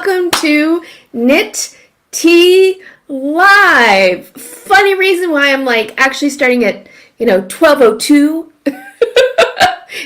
welcome to Knit Tea Live. Funny reason why I'm like actually starting at 12:02.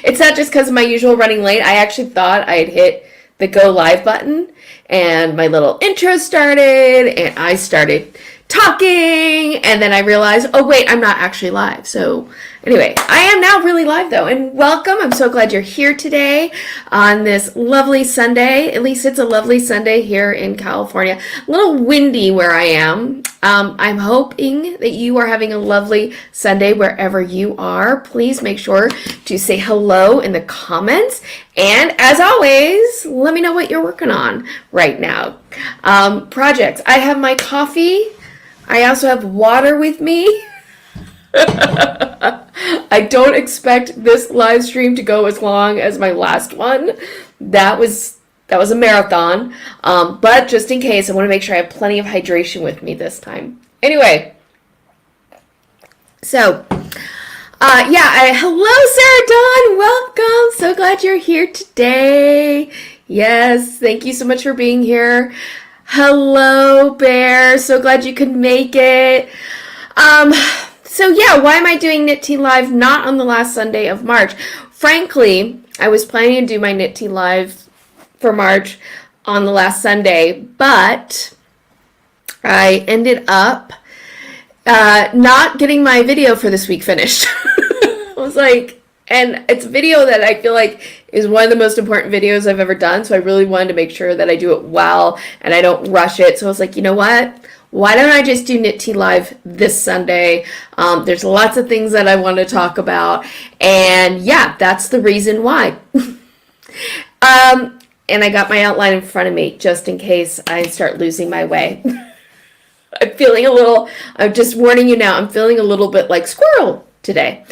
It's not just because of my usual running late. I actually thought I had hit the go live button and my little intro started and I started talking, and then I realized, oh wait, I'm not actually live. So anyway, I am now really live though, and welcome. I'm so glad you're here today on this lovely Sunday. At least it's a lovely Sunday here in California. A little windy where I am. I'm hoping that you are having a lovely Sunday wherever you are. Please make sure to say hello in the comments. And as always, let me know what you're working on right now. Projects. I have my coffee. I also have water with me. I don't expect this live stream to go as long as my last one. That was a marathon. But just in case, I want to make sure I have plenty of hydration with me this time. Anyway, so hello Sarah Dawn, welcome. So glad you're here today. Yes, thank you so much for being here. Hello, Bear. So glad you could make it. So yeah, why am I doing Knit Tea Live not on the last Sunday of March? Frankly, I was planning to do my Knit Tea Live for March on the last Sunday, but I ended up not getting my video for this week finished. I was like, and it's a video that I feel like is one of the most important videos I've ever done. So I really wanted to make sure that I do it well and I don't rush it. So I was like, you know what? Why don't I just do Knit Tea Live this Sunday? There's lots of things that I want to talk about. And yeah, that's the reason why. And I got my outline in front of me just in case I start losing my way. I'm just warning you now, I'm feeling a little bit like squirrel today.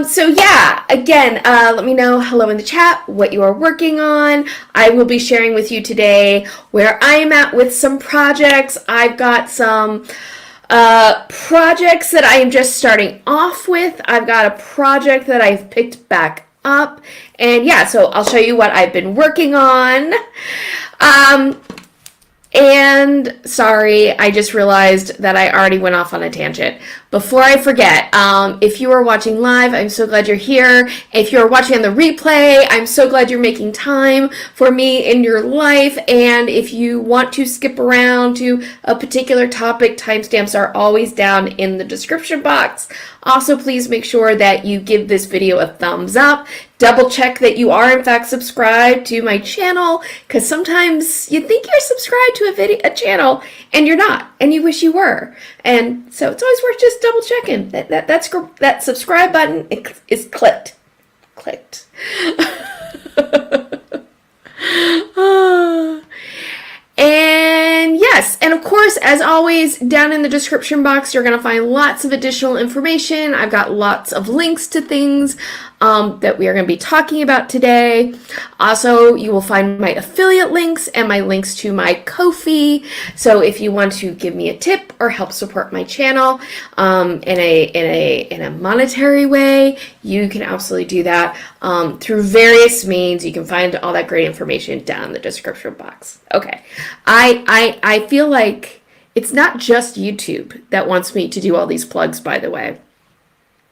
So yeah, again, let me know, hello in the chat, what you are working on. I will be sharing with you today where I am at with some projects. I've got some projects that I am just starting off with. I've got a project that I've picked back up. And yeah, so I'll show you what I've been working on. And sorry, I just realized that I already went off on a tangent. Before I forget, if you are watching live, I'm so glad you're here. If you're watching on the replay, I'm so glad you're making time for me in your life. And if you want to skip around to a particular topic, timestamps are always down in the description box. Also, please make sure that you give this video a thumbs up. Double check that you are in fact subscribed to my channel, because sometimes you think you're subscribed to a channel and you're not, and you wish you were. And so it's always worth just double checking that subscribe button is clicked. And yes, and of course, as always, down in the description box, you're going to find lots of additional information. I've got lots of links to things that we are going to be talking about today. Also, you will find my affiliate links and my links to my Ko-fi. So if you want to give me a tip or help support my channel in a monetary way, you can absolutely do that through various means. You can find all that great information down in the description box. Okay, I feel like it's not just YouTube that wants me to do all these plugs, by the way.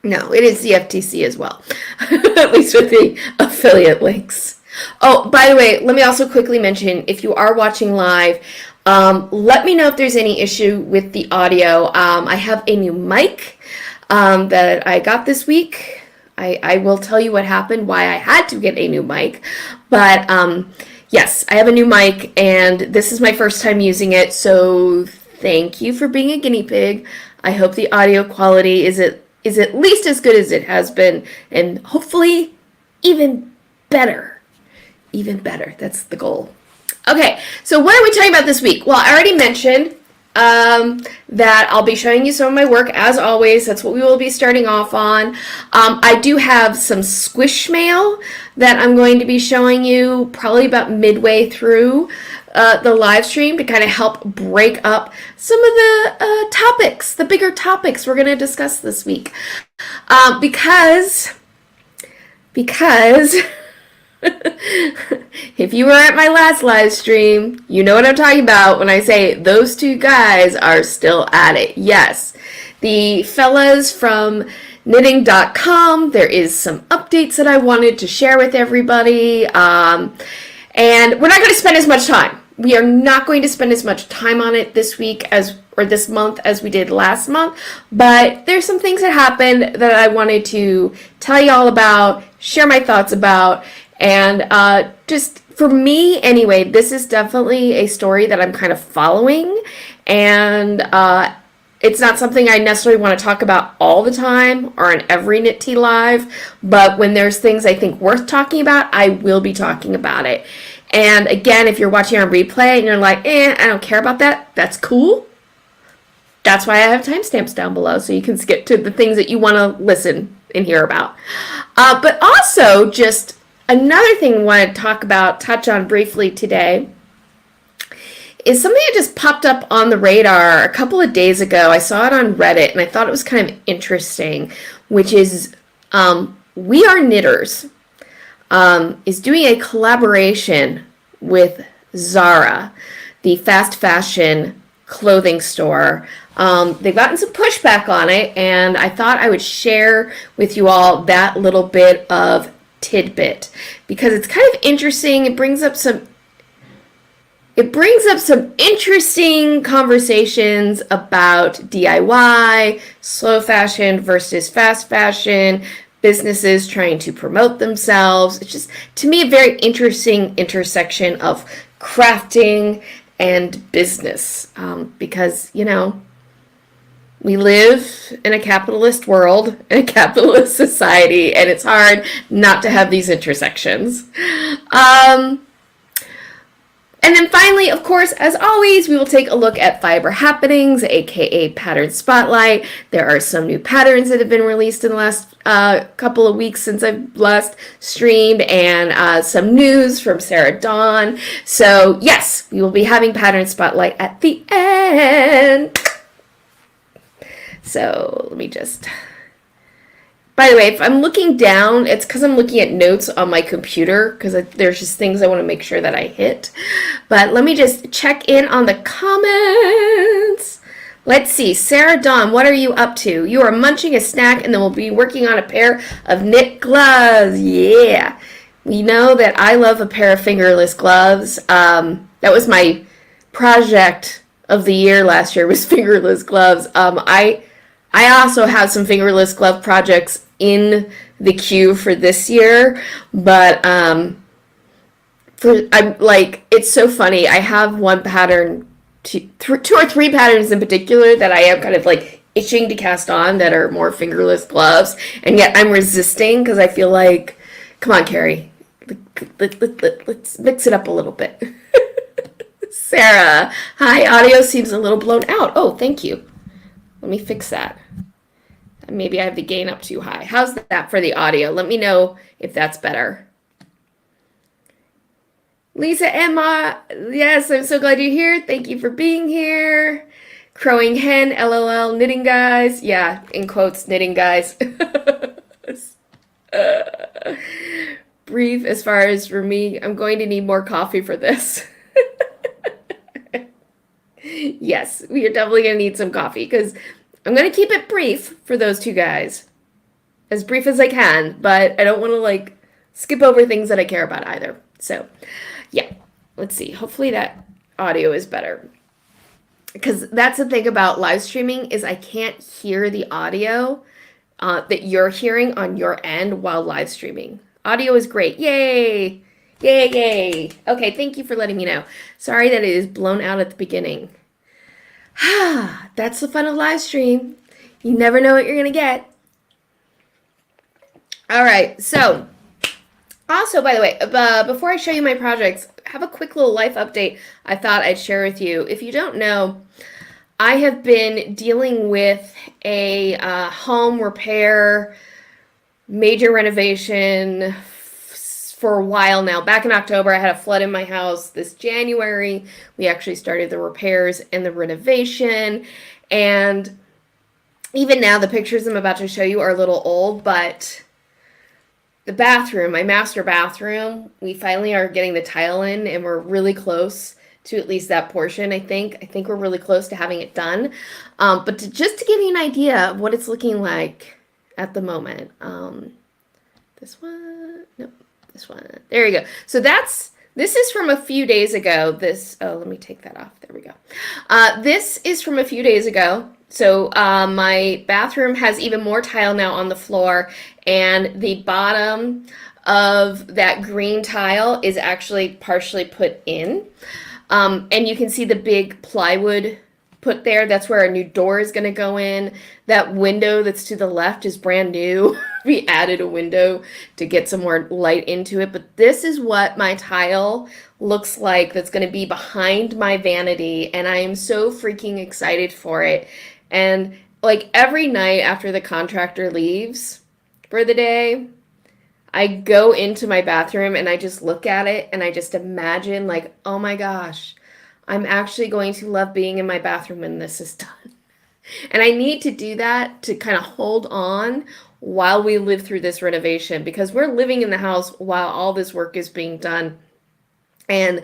No, it is the FTC as well, at least with the affiliate links. Oh, by the way, let me also quickly mention, if you are watching live, let me know if there's any issue with the audio. I have a new mic that I got this week. I will tell you what happened, why I had to get a new mic. But yes, I have a new mic, and this is my first time using it, so thank you for being a guinea pig. I hope the audio quality is at least as good as it has been, and hopefully even better. Even better. That's the goal. Okay, so what are we talking about this week? Well, I already mentioned that I'll be showing you some of my work, as always. That's what we will be starting off on. I do have some squish mail that I'm going to be showing you probably about midway through the live stream to kind of help break up some of the topics, the bigger topics we're going to discuss this week. Because If you were at my last live stream, you know what I'm talking about when I say those two guys are still at it. Yes, the fellas from knitting.com, there is some updates that I wanted to share with everybody. And we're not going to spend as much time. We are not going to spend as much time on it this week or this month as we did last month, but there's some things that happened that I wanted to tell you all about, share my thoughts about, and just for me anyway, this is definitely a story that I'm kind of following, and it's not something I necessarily want to talk about all the time or on every Knit Tea Live, but when there's things I think worth talking about, I will be talking about it. And again, if you're watching on replay and you're like, I don't care about that, that's cool. That's why I have timestamps down below, so you can skip to the things that you want to listen and hear about. But also, just another thing I want to touch on briefly today, is something that just popped up on the radar a couple of days ago. I saw it on Reddit, and I thought it was kind of interesting, which is We Are Knitters is doing a collaboration with Zara, the fast fashion clothing store. They've gotten some pushback on it, and I thought I would share with you all that little bit of tidbit because it's kind of interesting. It brings up some interesting conversations about DIY, slow fashion versus fast fashion, businesses trying to promote themselves. It's just, to me, a very interesting intersection of crafting and business because, we live in a capitalist world, in a capitalist society, and it's hard not to have these intersections. And then finally, of course, as always, we will take a look at Fiber Happenings, aka Pattern Spotlight. There are some new patterns that have been released in the last couple of weeks since I've last streamed, and some news from Sarah Dawn. So yes, we will be having Pattern Spotlight at the end. So let me just... By the way, if I'm looking down, it's because I'm looking at notes on my computer, because there's just things I want to make sure that I hit. But let me just check in on the comments. Let's see. Sarah Dawn, what are you up to? You are munching a snack, and then we'll be working on a pair of knit gloves. Yeah. You know that I love a pair of fingerless gloves. That was my project of the year last year, was fingerless gloves. I also have some fingerless glove projects in the queue for this year, but it's so funny. I have one pattern, two or three patterns in particular that I am kind of like itching to cast on that are more fingerless gloves, and yet I'm resisting because I feel like, come on, Carrie, let's mix it up a little bit. Sarah, hi, audio seems a little blown out. Oh, thank you. Let me fix that. Maybe I have the gain up too high. How's that for the audio? Let me know if that's better. Lisa Emma, yes, I'm so glad you're here. Thank you for being here. Crowing Hen, LOL, knitting guys. Yeah, in quotes, knitting guys. Brief as far as for me, I'm going to need more coffee for this. Yes, we are definitely going to need some coffee because I'm going to keep it brief for those two guys. As brief as I can, but I don't want to skip over things that I care about either. So, yeah, let's see. Hopefully that audio is better. Because that's the thing about live streaming is I can't hear the audio that you're hearing on your end while live streaming. Audio is great. Yay! Yay, yay. Okay, thank you for letting me know. Sorry that it is blown out at the beginning. That's the fun of live stream. You never know what you're going to get. All right, so also, by the way, before I show you my projects, have a quick little life update I thought I'd share with you. If you don't know, I have been dealing with a home repair, major renovation for a while now. Back in October, I had a flood in my house. This January, we actually started the repairs and the renovation. And even now, the pictures I'm about to show you are a little old, but the bathroom, my master bathroom, we finally are getting the tile in, and we're really close to at least that portion, I think. I think we're really close to having it done. But just to give you an idea of what it's looking like at the moment. This one, nope, this one. There you go. So this is from a few days ago. Let me take that off. There we go. This is from a few days ago. So my bathroom has even more tile now on the floor, and the bottom of that green tile is actually partially put in. And you can see the big plywood put there. That's where our new door is going to go in. That window that's to the left is brand new. We added a window to get some more light into it. But this is what my tile looks like that's going to be behind my vanity. And I am so freaking excited for it. And like every night after the contractor leaves for the day, I go into my bathroom and I just look at it and I just imagine like, oh my gosh, I'm actually going to love being in my bathroom when this is done. And I need to do that to kind of hold on while we live through this renovation, because we're living in the house while all this work is being done. And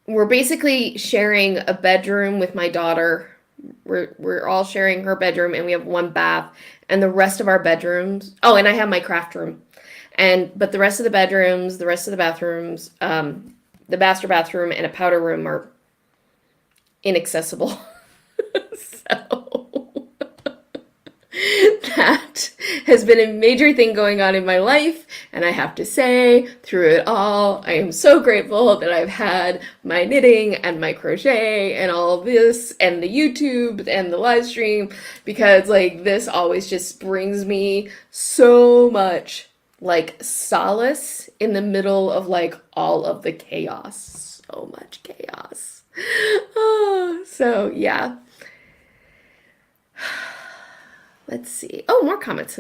we're basically sharing a bedroom with my daughter. We're all sharing her bedroom, and we have one bath, and the rest of our bedrooms. Oh, and I have my craft room. But the rest of the bedrooms, the rest of the bathrooms, the master bathroom and a powder room are inaccessible. So that has been a major thing going on in my life. And I have to say, through it all, I am so grateful that I've had my knitting and my crochet and all of this and the YouTube and the live stream, because like this always just brings me so much like solace in the middle of like all of the chaos. So much chaos. Oh, so yeah. Let's see. Oh, more comments.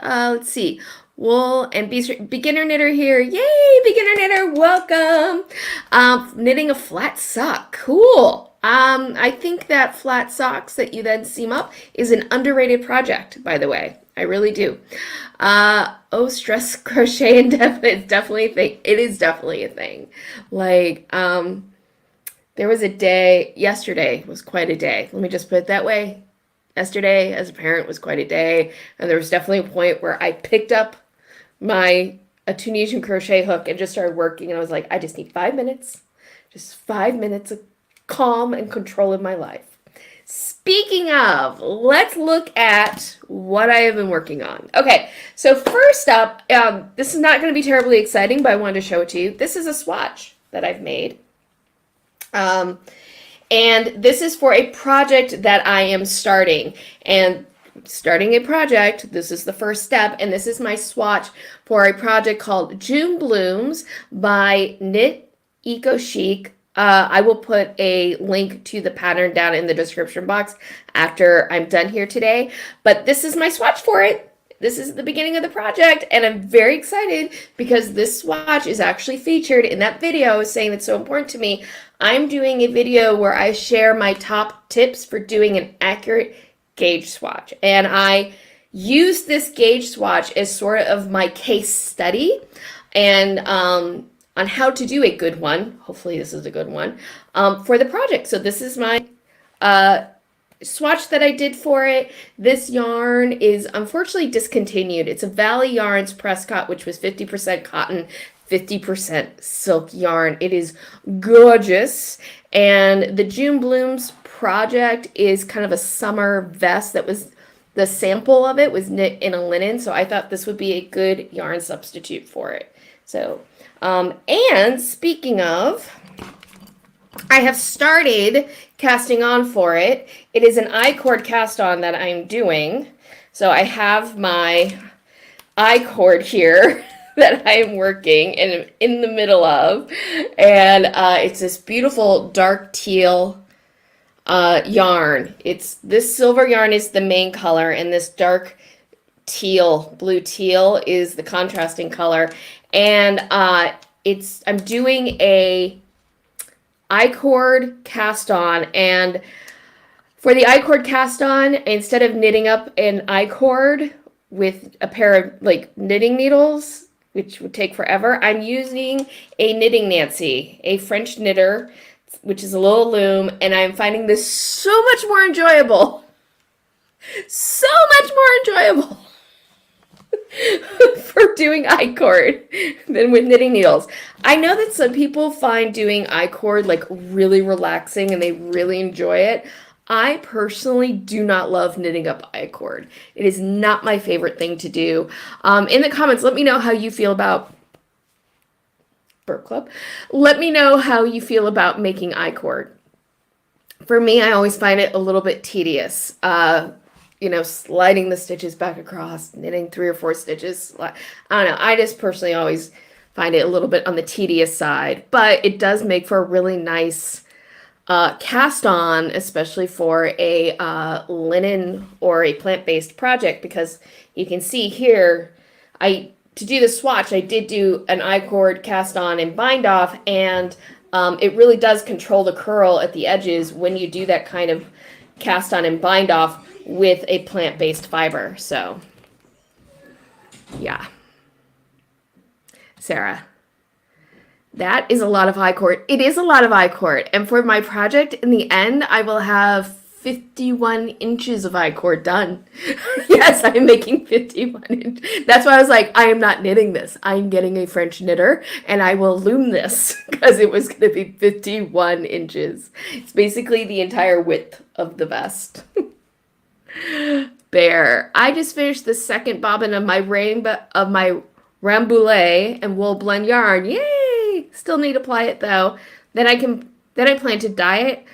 Let's see. Wool and beginner knitter here. Yay, beginner knitter, welcome. Knitting a flat sock. Cool. I think that flat socks that you then seam up is an underrated project, by the way. I really do. Stress crochet and it's definitely a thing. It is definitely a thing. Like, there was a day, yesterday was quite a day. Let me just put it that way. Yesterday, as a parent, was quite a day. And there was definitely a point where I picked up a Tunisian crochet hook and just started working. And I was like, I just need 5 minutes. Just 5 minutes of calm and control in my life. Speaking of, let's look at what I have been working on. Okay, so first up, this is not going to be terribly exciting, but I wanted to show it to you. This is a swatch that I've made. And this is for a project that I am starting. And starting a project, this is the first step, and this is my swatch for a project called June Blooms by Knit Eco Chic. I will put a link to the pattern down in the description box after I'm done here today. But this is my swatch for it. This is the beginning of the project, and I'm very excited because this swatch is actually featured in that video I was saying it's so important to me. I'm doing a video where I share my top tips for doing an accurate gauge swatch. And I use this gauge swatch as sort of my case study and on how to do a good one. Hopefully this is a good one for the project. So this is my swatch that I did for it. This yarn is unfortunately discontinued. It's a Valley Yarns Prescott, which was 50% cotton, 50% silk yarn. It is gorgeous. And the June Blooms project is kind of a summer vest that was, the sample of it was knit in a linen. So I thought this would be a good yarn substitute for it. So, and speaking of, I have started casting on for it. It is an I-cord cast on that I'm doing. So I have my I-cord here that I am working and am in the middle of. And it's this beautiful dark teal yarn. This silver yarn is the main color, and this dark teal, blue teal, is the contrasting color. And I'm doing a I-cord cast on, and for the I-cord cast on, instead of knitting up an I-cord with a pair of like knitting needles, which would take forever. I'm using a Knitting Nancy, a French knitter, which is a little loom, and I'm finding this so much more enjoyable. So much more enjoyable for doing I-cord than with knitting needles. I know that some people find doing I-cord like really relaxing and they really enjoy it. I personally do not love knitting up I-cord. It is not my favorite thing to do. In the comments, let me know how you feel about Burp Club. Let me know how you feel about making I-cord. For me, I always find it a little bit tedious. You know, sliding the stitches back across, knitting 3 or 4 stitches. I don't know. I just personally always find it a little bit on the tedious side, but it does make for a really nice cast on, especially for a linen or a plant-based project, because you can see here, to do the swatch, I did do an I-cord cast on and bind off, and it really does control the curl at the edges when you do that kind of cast on and bind off with a plant-based fiber. So yeah, Sarah, that is a lot of I-cord. It is a lot of I-cord, and for my project in the end, I will have 51 inches of I-cord done. Yes, I'm making 51 inches. That's why I was like, I am not knitting this. I'm getting a French knitter, and I will loom this because it was going to be 51 inches. It's basically the entire width of the vest. Bear. I just finished the second bobbin of my Rambouillet and wool blend yarn. Yay! Still need to apply it though. Then I plan to dye it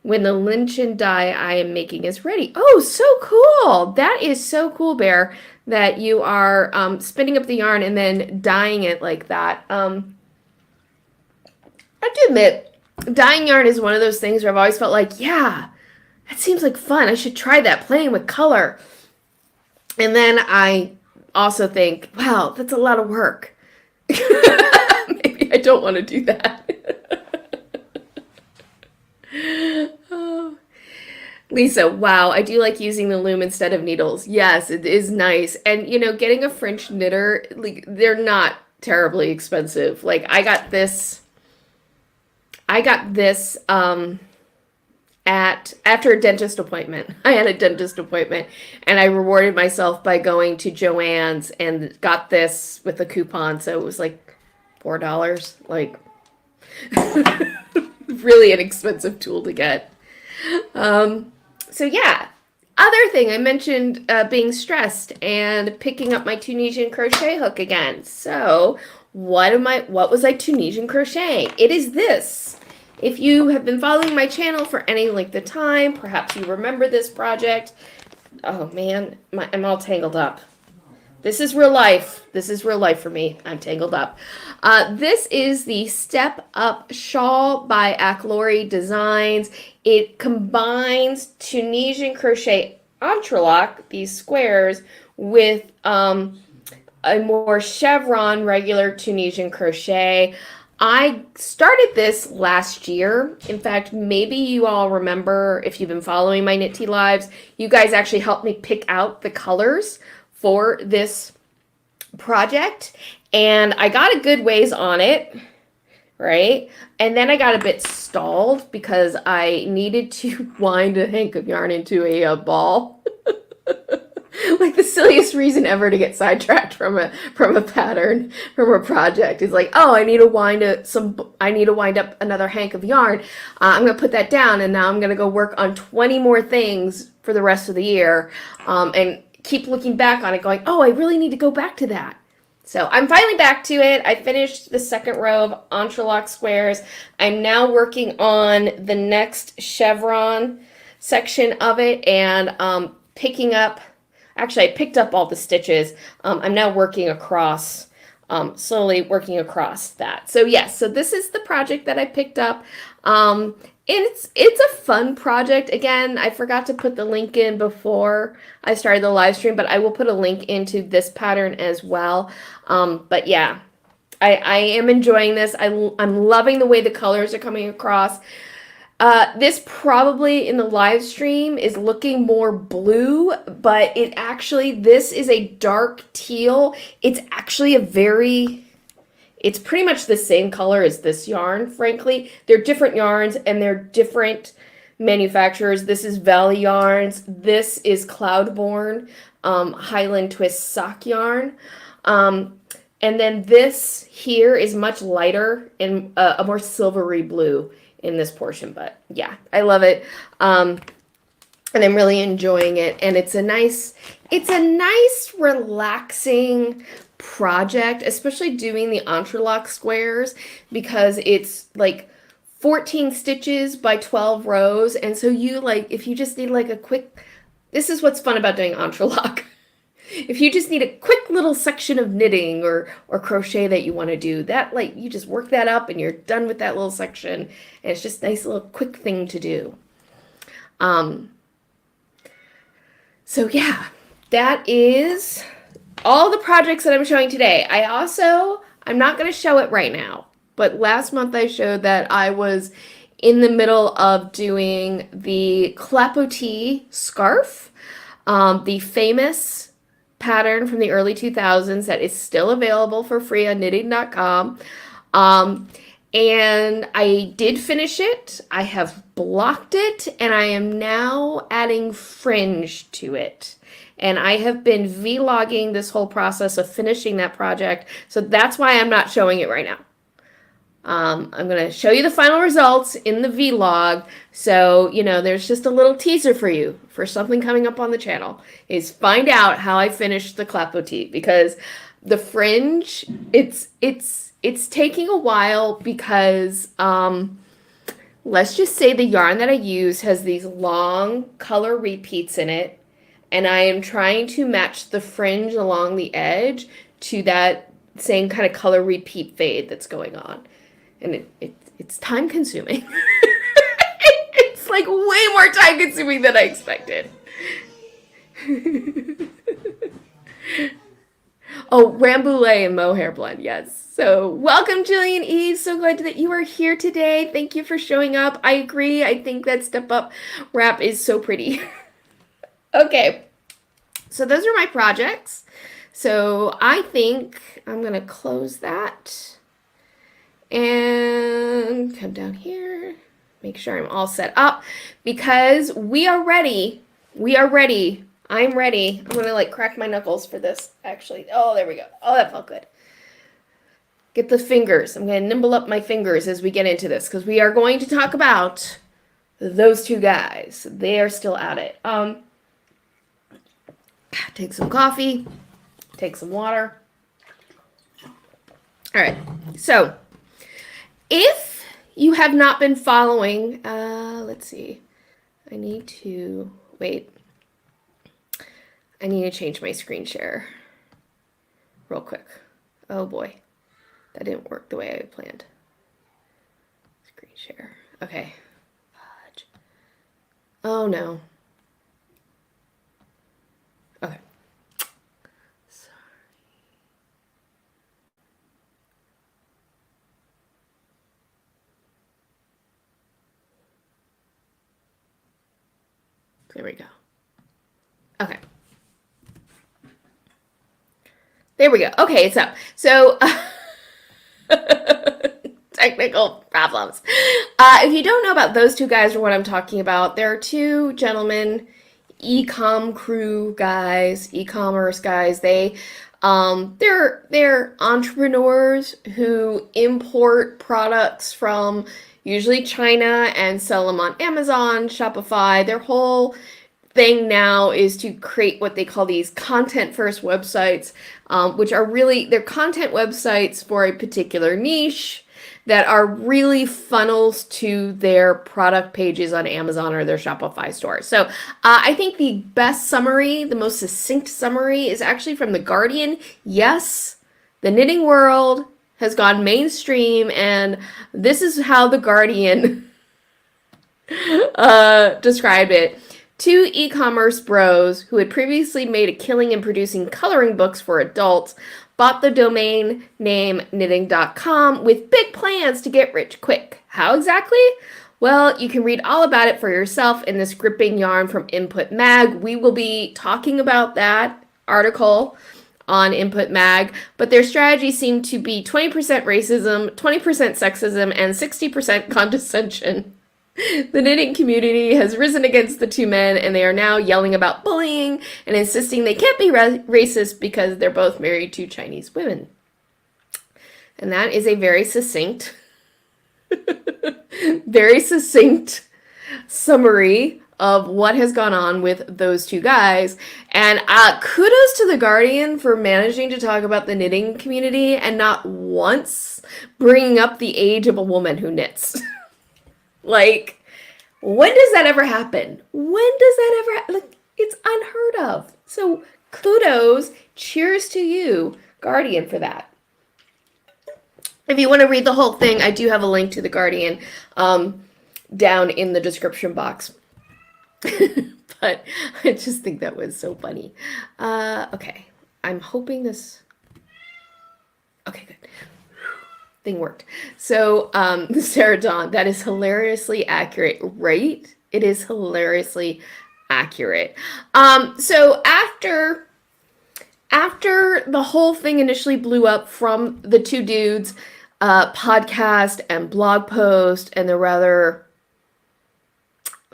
when the Lynchen dye I am making is ready. Oh, so cool! That is so cool, Bear, that you are spinning up the yarn and then dyeing it like that. I have to admit, dyeing yarn is one of those things where I've always felt like, yeah, that seems like fun. I should try that, playing with color. And then I also think, wow, that's a lot of work. Maybe I don't want to do that. Oh. Lisa, wow, I do like using the loom instead of needles. Yes, it is nice. And, you know, getting a French knitter, like, they're not terribly expensive. Like, I got this after a dentist appointment. I had a dentist appointment, and I rewarded myself by going to Joann's and got this with a coupon. So it was like $4, like really inexpensive tool to get. So yeah, other thing I mentioned, being stressed and picking up my Tunisian crochet hook again. So what was I Tunisian crocheting? It is this. If you have been following my channel for any length of time, perhaps you remember this project. Oh man, I'm all tangled up. This is real life. This is real life for me. I'm tangled up. This is the Step Up Shawl by Achlori Designs. It combines Tunisian crochet entrelac, these squares, with a more chevron regular Tunisian crochet. I started this last year. In fact, maybe you all remember, if you've been following my Knit Tea Lives, you guys actually helped me pick out the colors for this project. And I got a good ways on it, right? And then I got a bit stalled because I needed to wind a hank of yarn into a ball. Like the silliest reason ever to get sidetracked from a pattern, from a project. Is like, oh, I need to wind up another hank of yarn. I'm gonna put that down, and now I'm gonna go work on 20 more things for the rest of the year, and keep looking back on it, going, oh, I really need to go back to that. So I'm finally back to it. I finished the second row of entrelac squares. I'm now working on the next chevron section of it, and picking up. Actually, I picked up all the stitches. I'm now working across, slowly working across that. So yes, so this is the project that I picked up. It's a fun project. Again, I forgot to put the link in before I started the live stream, but I will put a link into this pattern as well. But yeah, I am enjoying this. I'm loving the way the colors are coming across. This probably in the live stream is looking more blue, but this is a dark teal. It's actually it's pretty much the same color as this yarn, frankly. They're different yarns and they're different manufacturers. This is Valley Yarns. This is Cloudborn Highland Twist sock yarn. And then this here is much lighter and a more silvery blue in this portion. But yeah, I love it. And I'm really enjoying it. And it's a nice relaxing project, especially doing the entrelac squares, because it's like 14 stitches by 12 rows. And so if you just need like a quick, this is what's fun about doing entrelac. If you just need a quick little section of knitting or crochet that you want to do, that you just work that up and you're done with that little section. And it's just a nice little quick thing to do. So yeah, that is all the projects that I'm showing today. I'm not going to show it right now, but last month I showed that I was in the middle of doing the clapotis scarf, the famous pattern from the early 2000s that is still available for free on knitting.com. And I did finish it. I have blocked it, and I am now adding fringe to it. And I have been vlogging this whole process of finishing that project. So that's why I'm not showing it right now. I'm going to show you the final results in the vlog. So, there's just a little teaser for you for something coming up on the channel, is find out how I finished the clapotis, because the fringe, it's taking a while because, let's just say the yarn that I use has these long color repeats in it. And I am trying to match the fringe along the edge to that same kind of color repeat fade that's going on. And it's time consuming. It's like way more time consuming than I expected. Oh, Rambouillet and Mohair blend, yes. So welcome, Jillian E. So glad that you are here today. Thank you for showing up. I agree. I think that Step Up wrap is so pretty. Okay, so those are my projects. So I think I'm going to close that and come down here, make sure I'm all set up, because we are ready. We are ready. I'm ready. I'm going to crack my knuckles for this, actually. Oh, there we go. Oh, that felt good. Get the fingers. I'm going to nimble up my fingers as we get into this, because we are going to talk about those two guys. They are still at it. Take some coffee, take some water. All right, so if you have not been following, let's see, I need to change my screen share real quick. Oh boy, that didn't work the way I planned. Screen share, okay. Oh no. Okay. Sorry. There we go. Okay. There we go. Okay, it's up. So, technical problems. If you don't know about those two guys or what I'm talking about, there are two gentlemen, ecomcrew guys, e-commerce guys. They're entrepreneurs who import products from usually China and sell them on Amazon, Shopify. Their whole thing now is to create what they call these content first websites, which are really, they're content websites for a particular niche that are really funnels to their product pages on Amazon or their Shopify store. So I think the best summary, the most succinct summary, is actually from The Guardian. Yes, the knitting world has gone mainstream, and this is how The Guardian described it. Two e-commerce bros who had previously made a killing in producing coloring books for adults bought the domain name knitting.com with big plans to get rich quick. How exactly? Well, you can read all about it for yourself in this gripping yarn from Input Mag. We will be talking about that article on Input Mag, but their strategy seemed to be 20% racism, 20% sexism, and 60% condescension. The knitting community has risen against the two men, and they are now yelling about bullying and insisting they can't be racist because they're both married to Chinese women. And that is a very succinct, very succinct summary of what has gone on with those two guys. And kudos to The Guardian for managing to talk about the knitting community and not once bringing up the age of a woman who knits. Like, when does that ever happen? When does that ever happen? Like, it's unheard of. So kudos, cheers to you, Guardian, for that. If you want to read the whole thing, I do have a link to The Guardian down in the description box. But I just think that was so funny. Okay, I'm hoping this... Okay, good. Thing worked. So, Sarah Dawn, that is hilariously accurate, right? It is hilariously accurate. So after the whole thing initially blew up from the two dudes, podcast and blog post, and the rather,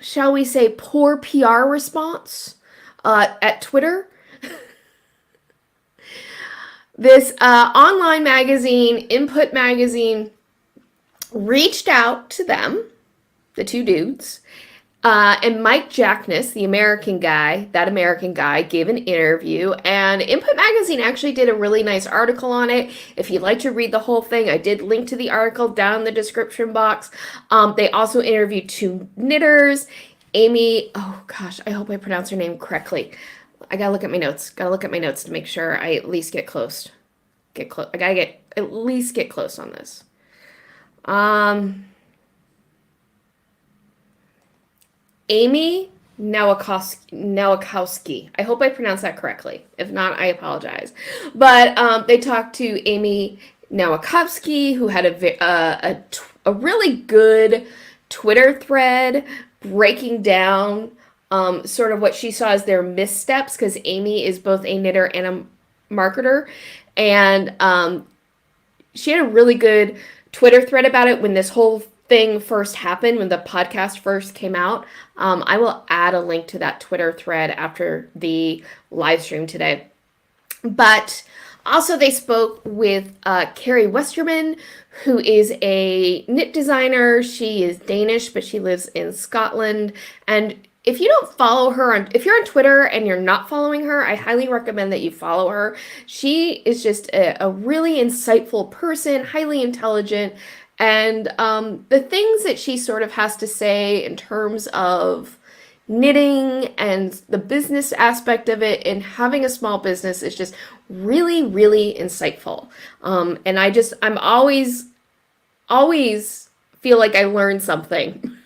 shall we say, poor PR response at Twitter, this online magazine, Input Magazine, reached out to them, the two dudes, and Mike Jackness, the American guy, gave an interview, and Input Magazine actually did a really nice article on it. If you'd like to read the whole thing, I did link to the article down in the description box. They also interviewed two knitters, Amy, oh gosh, I hope I pronounced her name correctly. I gotta look at my notes. To make sure I at least get close. I gotta at least get close on this. Amy Nowakowski. I hope I pronounced that correctly. If not, I apologize. But they talked to Amy Nowakowski, who had a really good Twitter thread breaking down sort of what she saw as their missteps, because Amy is both a knitter and a marketer. And she had a really good Twitter thread about it when this whole thing first happened, when the podcast first came out. I will add a link to that Twitter thread after the live stream today. But also they spoke with Carrie Westerman, who is a knit designer. She is Danish, but she lives in Scotland. And if you don't follow her, if you're on Twitter and you're not following her, I highly recommend that you follow her. She is just a really insightful person, highly intelligent, and the things that she sort of has to say in terms of knitting and the business aspect of it and having a small business is just really, really insightful. And I'm always feel like I learned something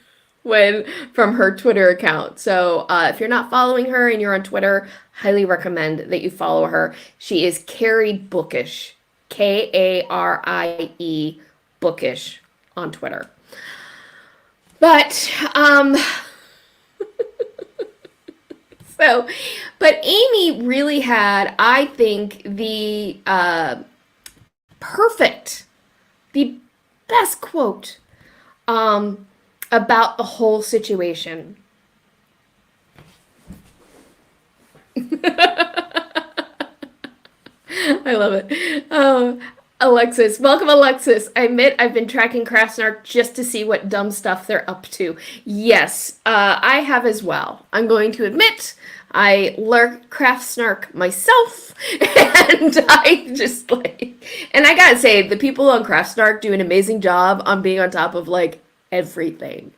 from her Twitter account. So if you're not following her and you're on Twitter, highly recommend that you follow her. She is Carrie Bookish, Karie Bookish on Twitter. But but Amy really had, I think, the best quote about the whole situation. I love it. Oh, Alexis. Welcome, Alexis. I admit I've been tracking Craftsnark just to see what dumb stuff they're up to. Yes, I have as well. I'm going to admit I lurk Craftsnark myself, and I just and I gotta say, the people on Craftsnark do an amazing job on being on top of everything.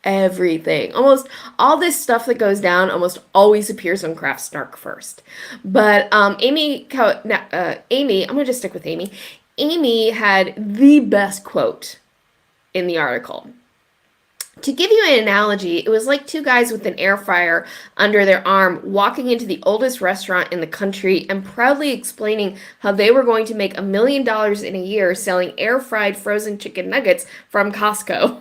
Almost all this stuff that goes down almost always appears on Craftsnark first. But Amy, I'm gonna just stick with Amy. Amy had the best quote in the article. To give you an analogy, it was like two guys with an air fryer under their arm walking into the oldest restaurant in the country and proudly explaining how they were going to make $1 million in a year selling air-fried frozen chicken nuggets from Costco.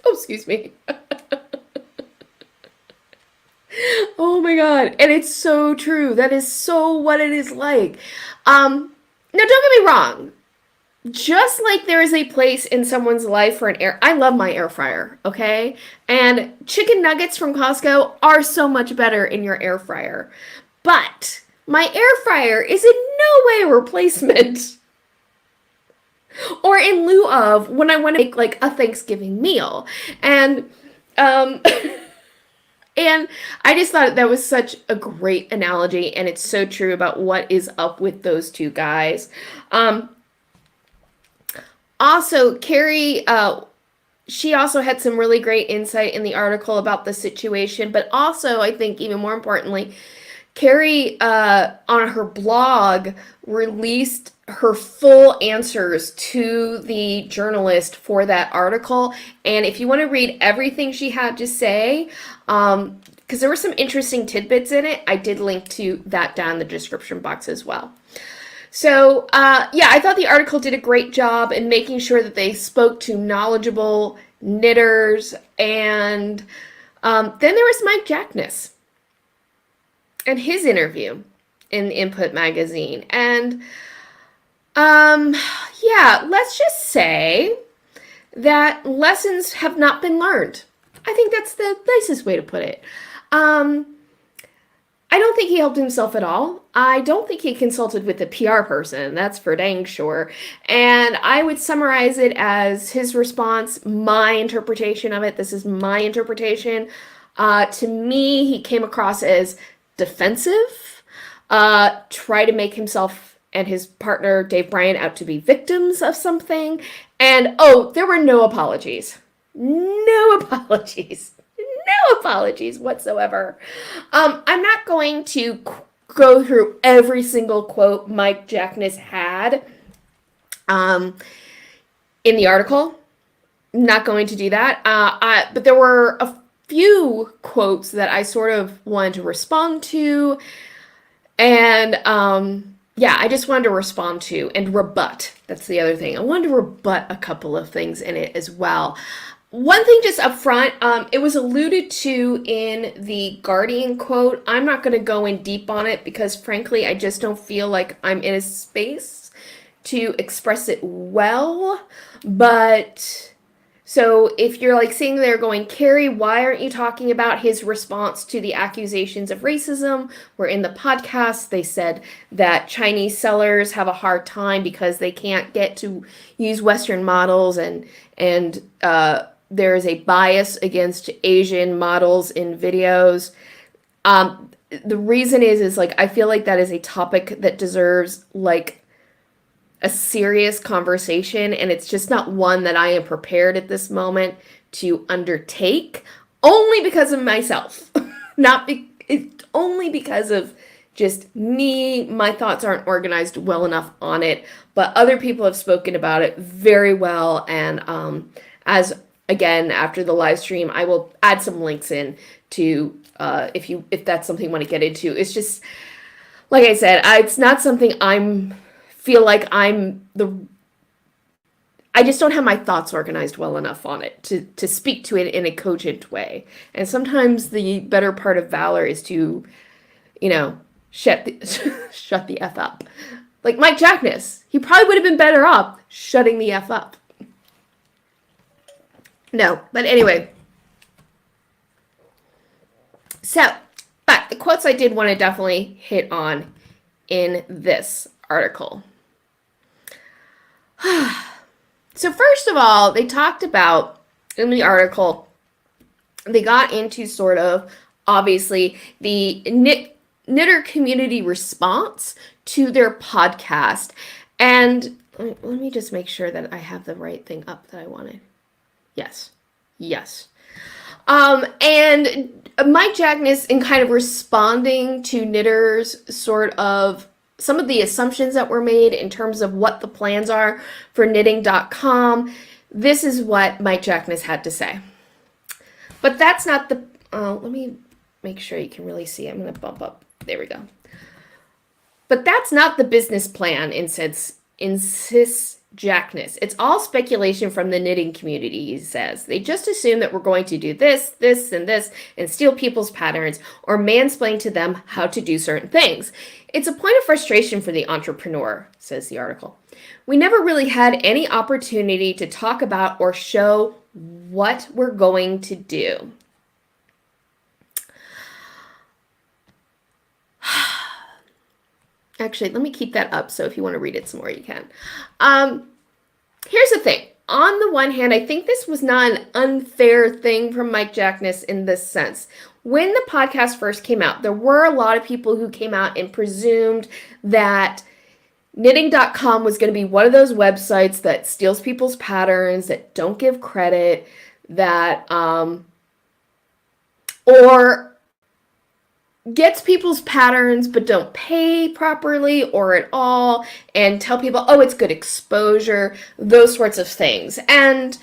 Oh, excuse me. Oh my God. And it's so true. That is so what it is like. Now don't get me wrong. Just like there is a place in someone's life for I love my air fryer, okay? And chicken nuggets from Costco are so much better in your air fryer. But my air fryer is in no way a replacement or in lieu of when I want to make like a Thanksgiving meal. And and I just thought that was such a great analogy, and it's so true about what is up with those two guys. Also, Carrie, she also had some really great insight in the article about the situation, but also, I think even more importantly, Carrie, on her blog, released her full answers to the journalist for that article. And if you want to read everything she had to say, because there were some interesting tidbits in it, I did link to that down in the description box as well. So, yeah, I thought the article did a great job in making sure that they spoke to knowledgeable knitters. And then there was Mike Jackness and his interview in Input magazine. And yeah, let's just say that lessons have not been learned. I think that's the nicest way to put it. I don't think he helped himself at all. I don't think he consulted with a PR person, that's for dang sure. And I would summarize it as his response, my interpretation of it. This is my interpretation. To me, he came across as defensive, try to make himself and his partner, Dave Bryant, out to be victims of something. And, oh, there were no apologies. No apologies. No apologies whatsoever. I'm not going to go through every single quote Mike Jackness had in the article. I'm not going to do that. But there were a few quotes that I sort of wanted to respond to. And yeah, I just wanted to respond to and rebut. That's the other thing. I wanted to rebut a couple of things in it as well. One thing just up front, it was alluded to in the Guardian quote. I'm not going to go in deep on it because, frankly, I just don't feel like I'm in a space to express it well. But, so if you're like sitting there going, Carrie, why aren't you talking about his response to the accusations of racism? Where in the podcast they said that Chinese sellers have a hard time because they can't get to use Western models and there is a bias against Asian models in videos. The reason is like, I feel like that is a topic that deserves like a serious conversation, and it's just not one that I am prepared at this moment to undertake, only because of myself. Only because of just me. My thoughts aren't organized well enough on it, but other people have spoken about it very well, and again, after the live stream, I will add some links in to if that's something you want to get into. It's just, like I said, it's not something I just don't have my thoughts organized well enough on it to speak to it in a cogent way. And sometimes the better part of valor is to, shut the F up. Like Mike Jackness, he probably would have been better off shutting the F up. No, but anyway. So, but the quotes I did want to definitely hit on in this article. So first of all, they talked about, in the article, they got into sort of, obviously, the knitter community response to their podcast. And let me just make sure that I have the right thing up that I wanted. Yes. And Mike Jackness, in kind of responding to knitters, sort of some of the assumptions that were made in terms of what the plans are for knitting.com, this is what Mike Jackness had to say. But that's not the, let me make sure you can really see. I'm going to bump up. There we go. But that's not the business plan, Jackness. It's all speculation from the knitting community, he says. They just assume that we're going to do this, this, and steal people's patterns or mansplain to them how to do certain things. It's a point of frustration for the entrepreneur, says the article. We never really had any opportunity to talk about or show what we're going to do. Actually, let me keep that up, so if you want to read it some more, you can. Here's the thing. On the one hand, I think this was not an unfair thing from Mike Jackness in this sense. When the podcast first came out, there were a lot of people who came out and presumed that knitting.com was going to be one of those websites that steals people's patterns, that don't give credit, that, or gets people's patterns but don't pay properly or at all, and tell people, oh, it's good exposure, those sorts of things. And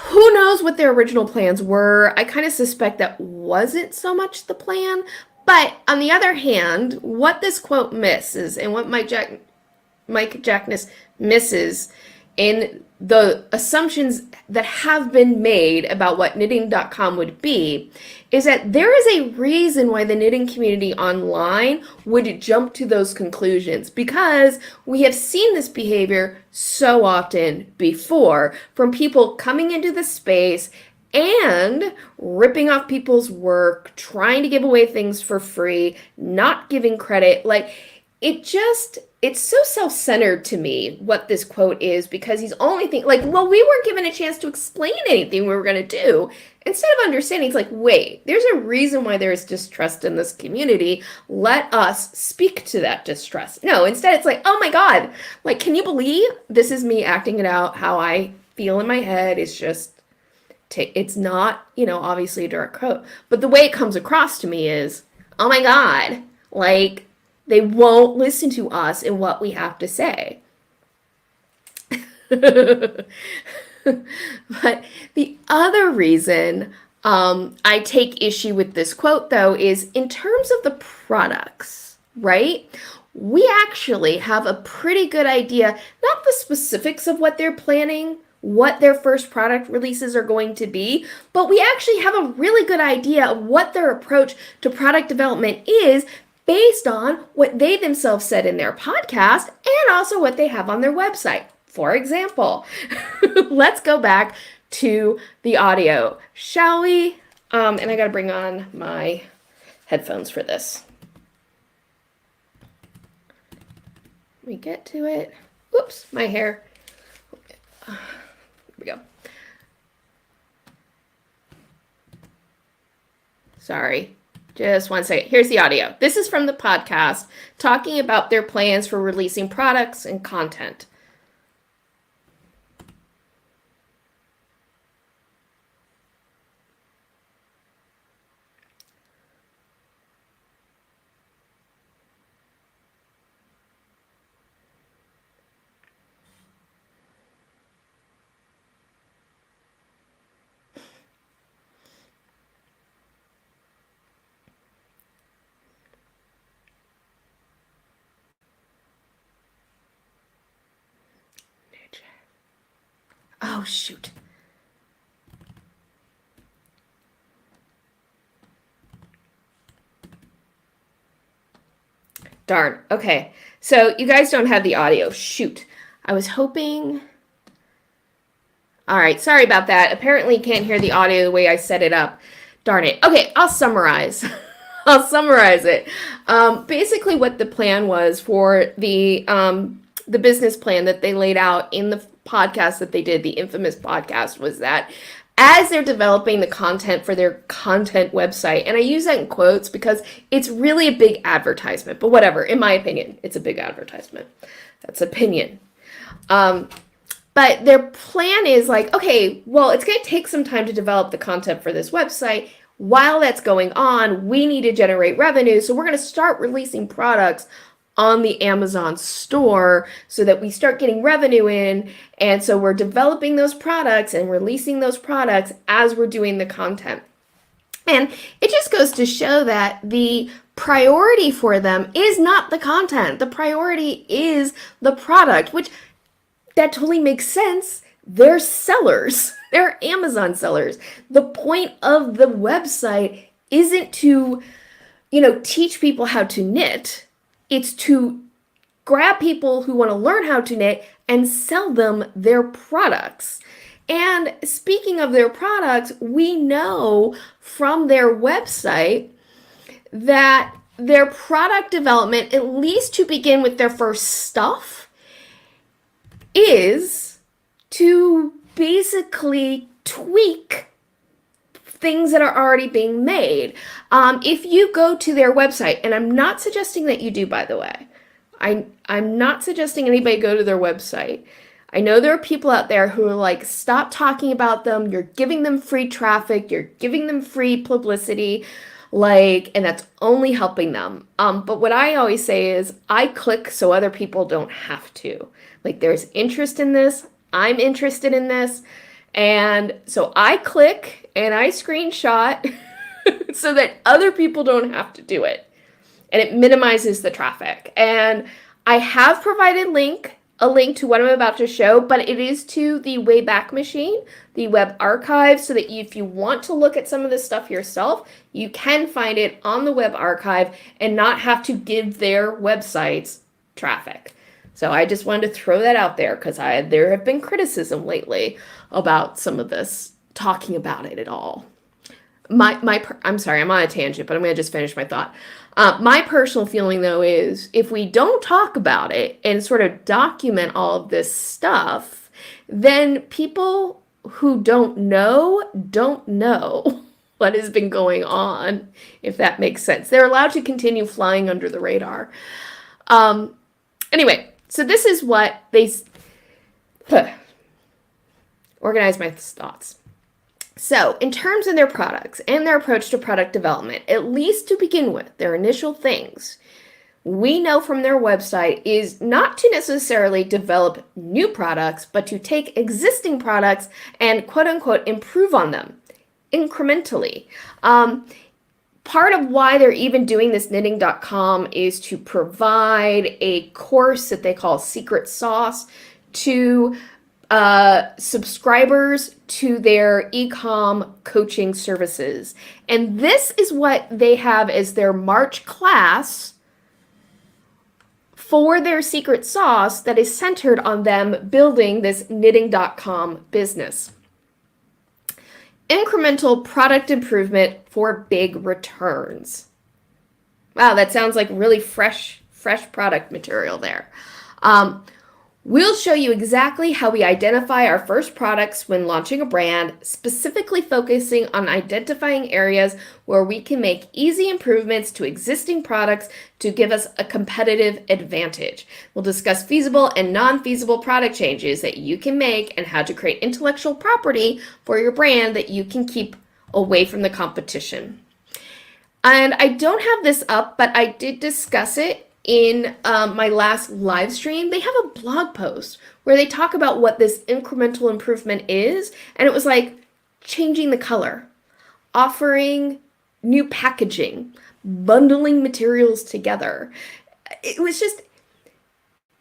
who knows what their original plans were. I kind of suspect that wasn't so much the plan. But on the other hand, what this quote misses, and what Mike Jackness misses in the assumptions that have been made about what knitting.com would be, is that there is a reason why the knitting community online would jump to those conclusions, because we have seen this behavior so often before from people coming into the space and ripping off people's work, trying to give away things for free, not giving credit. Like, it's so self-centered to me what this quote is, because he's only thinking, like, well, we weren't given a chance to explain anything we were going to do. Instead of understanding, it's like, wait, there's a reason why there's distrust in this community. Let us speak to that distrust. No, instead it's like, oh my God, like, can you believe this is me acting it out how I feel in my head? It's just, it's not, obviously a direct quote, but the way it comes across to me is, oh my God, like, they won't listen to us and what we have to say. But the other reason I take issue with this quote, though, is in terms of the products, right? We actually have a pretty good idea, not the specifics of what they're planning, what their first product releases are going to be, but we actually have a really good idea of what their approach to product development is, based on what they themselves said in their podcast and also what they have on their website. For example, let's go back to the audio, shall we? And I got to bring on my headphones for this. Let me get to it. Oops, my hair. Here we go. Sorry. Just one second. Here's the audio. This is from the podcast talking about their plans for releasing products and content. Oh, shoot. Darn. Okay. So you guys don't have the audio. Shoot. I was hoping. All right. Sorry about that. Apparently you can't hear the audio the way I set it up. Darn it. Okay. I'll summarize. I'll summarize it. Basically what the plan was for the business plan that they laid out in the podcast that they did, the infamous podcast, was that as they're developing the content for their content website, and I use that in quotes because it's really a big advertisement, but whatever, in my opinion, it's a big advertisement. That's opinion. But their plan is like, okay, well, it's going to take some time to develop the content for this website. While that's going on, we need to generate revenue, so we're going to start releasing products on the Amazon store so that we start getting revenue in. And so we're developing those products and releasing those products as we're doing the content. And it just goes to show that the priority for them is not the content. The priority is the product, which that totally makes sense. They're sellers. They're Amazon sellers. The point of the website isn't to, teach people how to knit. It's to grab people who want to learn how to knit and sell them their products. And speaking of their products, we know from their website that their product development, at least to begin with their first stuff, is to basically tweak things that are already being made. If you go to their website, and I'm not suggesting that you do, by the way, I'm not suggesting anybody go to their website. I know there are people out there who are like, stop talking about them. You're giving them free traffic. You're giving them free publicity. And that's only helping them. But what I always say is I click so other people don't have to. There's interest in this. I'm interested in this. And so I click and I screenshot so that other people don't have to do it. And it minimizes the traffic. And I have provided a link to what I'm about to show, but it is to the Wayback Machine, the web archive, so that if you want to look at some of this stuff yourself, you can find it on the web archive and not have to give their websites traffic. So I just wanted to throw that out there because there have been criticism lately about some of this, talking about it at all. I'm sorry, I'm on a tangent, but I'm going to just finish my thought. My personal feeling, though, is if we don't talk about it and sort of document all of this stuff, then people who don't know what has been going on, if that makes sense. They're allowed to continue flying under the radar. Anyway, so this is what they organize my thoughts. So, in terms of their products and their approach to product development, at least to begin with, their initial things, we know from their website is not to necessarily develop new products, but to take existing products and quote-unquote improve on them incrementally. Part of why they're even doing this knitting.com is to provide a course that they call Secret Sauce to subscribers to their ecom coaching services. And this is what they have as their March class for their secret sauce that is centered on them building this knitting.com business. Incremental product improvement for big returns. Wow, that sounds like really fresh product material there. We'll show you exactly how we identify our first products when launching a brand, specifically focusing on identifying areas where we can make easy improvements to existing products to give us a competitive advantage. We'll discuss feasible and non-feasible product changes that you can make and how to create intellectual property for your brand that you can keep away from the competition. And I don't have this up, but I did discuss it in my last live stream. They have a blog post where they talk about what this incremental improvement is, and it was like changing the color, offering new packaging, bundling materials together. It was just,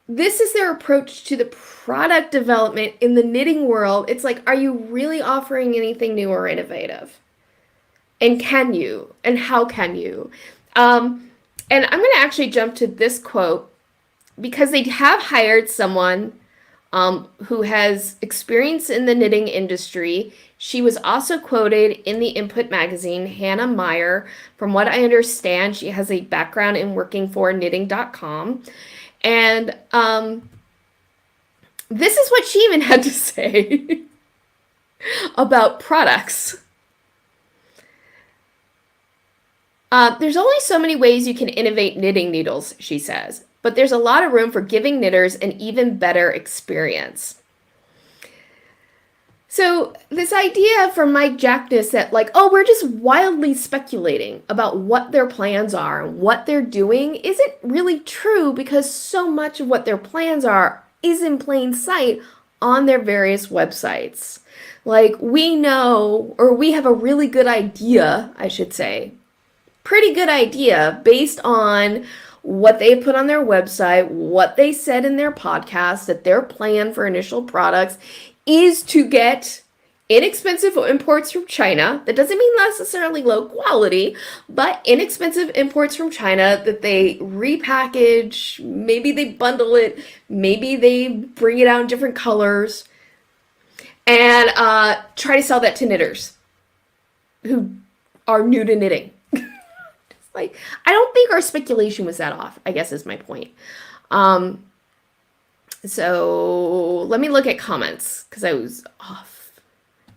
this is their approach to the product development in the knitting world. It's like, are you really offering anything new or innovative? And can you? And how can you? And I'm going to actually jump to this quote because they have hired someone who has experience in the knitting industry. She was also quoted in the Input magazine, Hannah Meyer. From what I understand, she has a background in working for knitting.com. And this is what she even had to say about products. There's only so many ways you can innovate knitting needles, she says, but there's a lot of room for giving knitters an even better experience. So this idea from Mike Jackness that we're just wildly speculating about what their plans are and what they're doing isn't really true because so much of what their plans are is in plain sight on their various websites. We know, or we have a really good idea, I should say, pretty good idea based on what they put on their website, what they said in their podcast, that their plan for initial products is to get inexpensive imports from China. That doesn't mean necessarily low quality, but inexpensive imports from China that they repackage, maybe they bundle it, maybe they bring it out in different colors, and try to sell that to knitters who are new to knitting. Like, I don't think our speculation was that off, I guess is my point. So let me look at comments because I was off.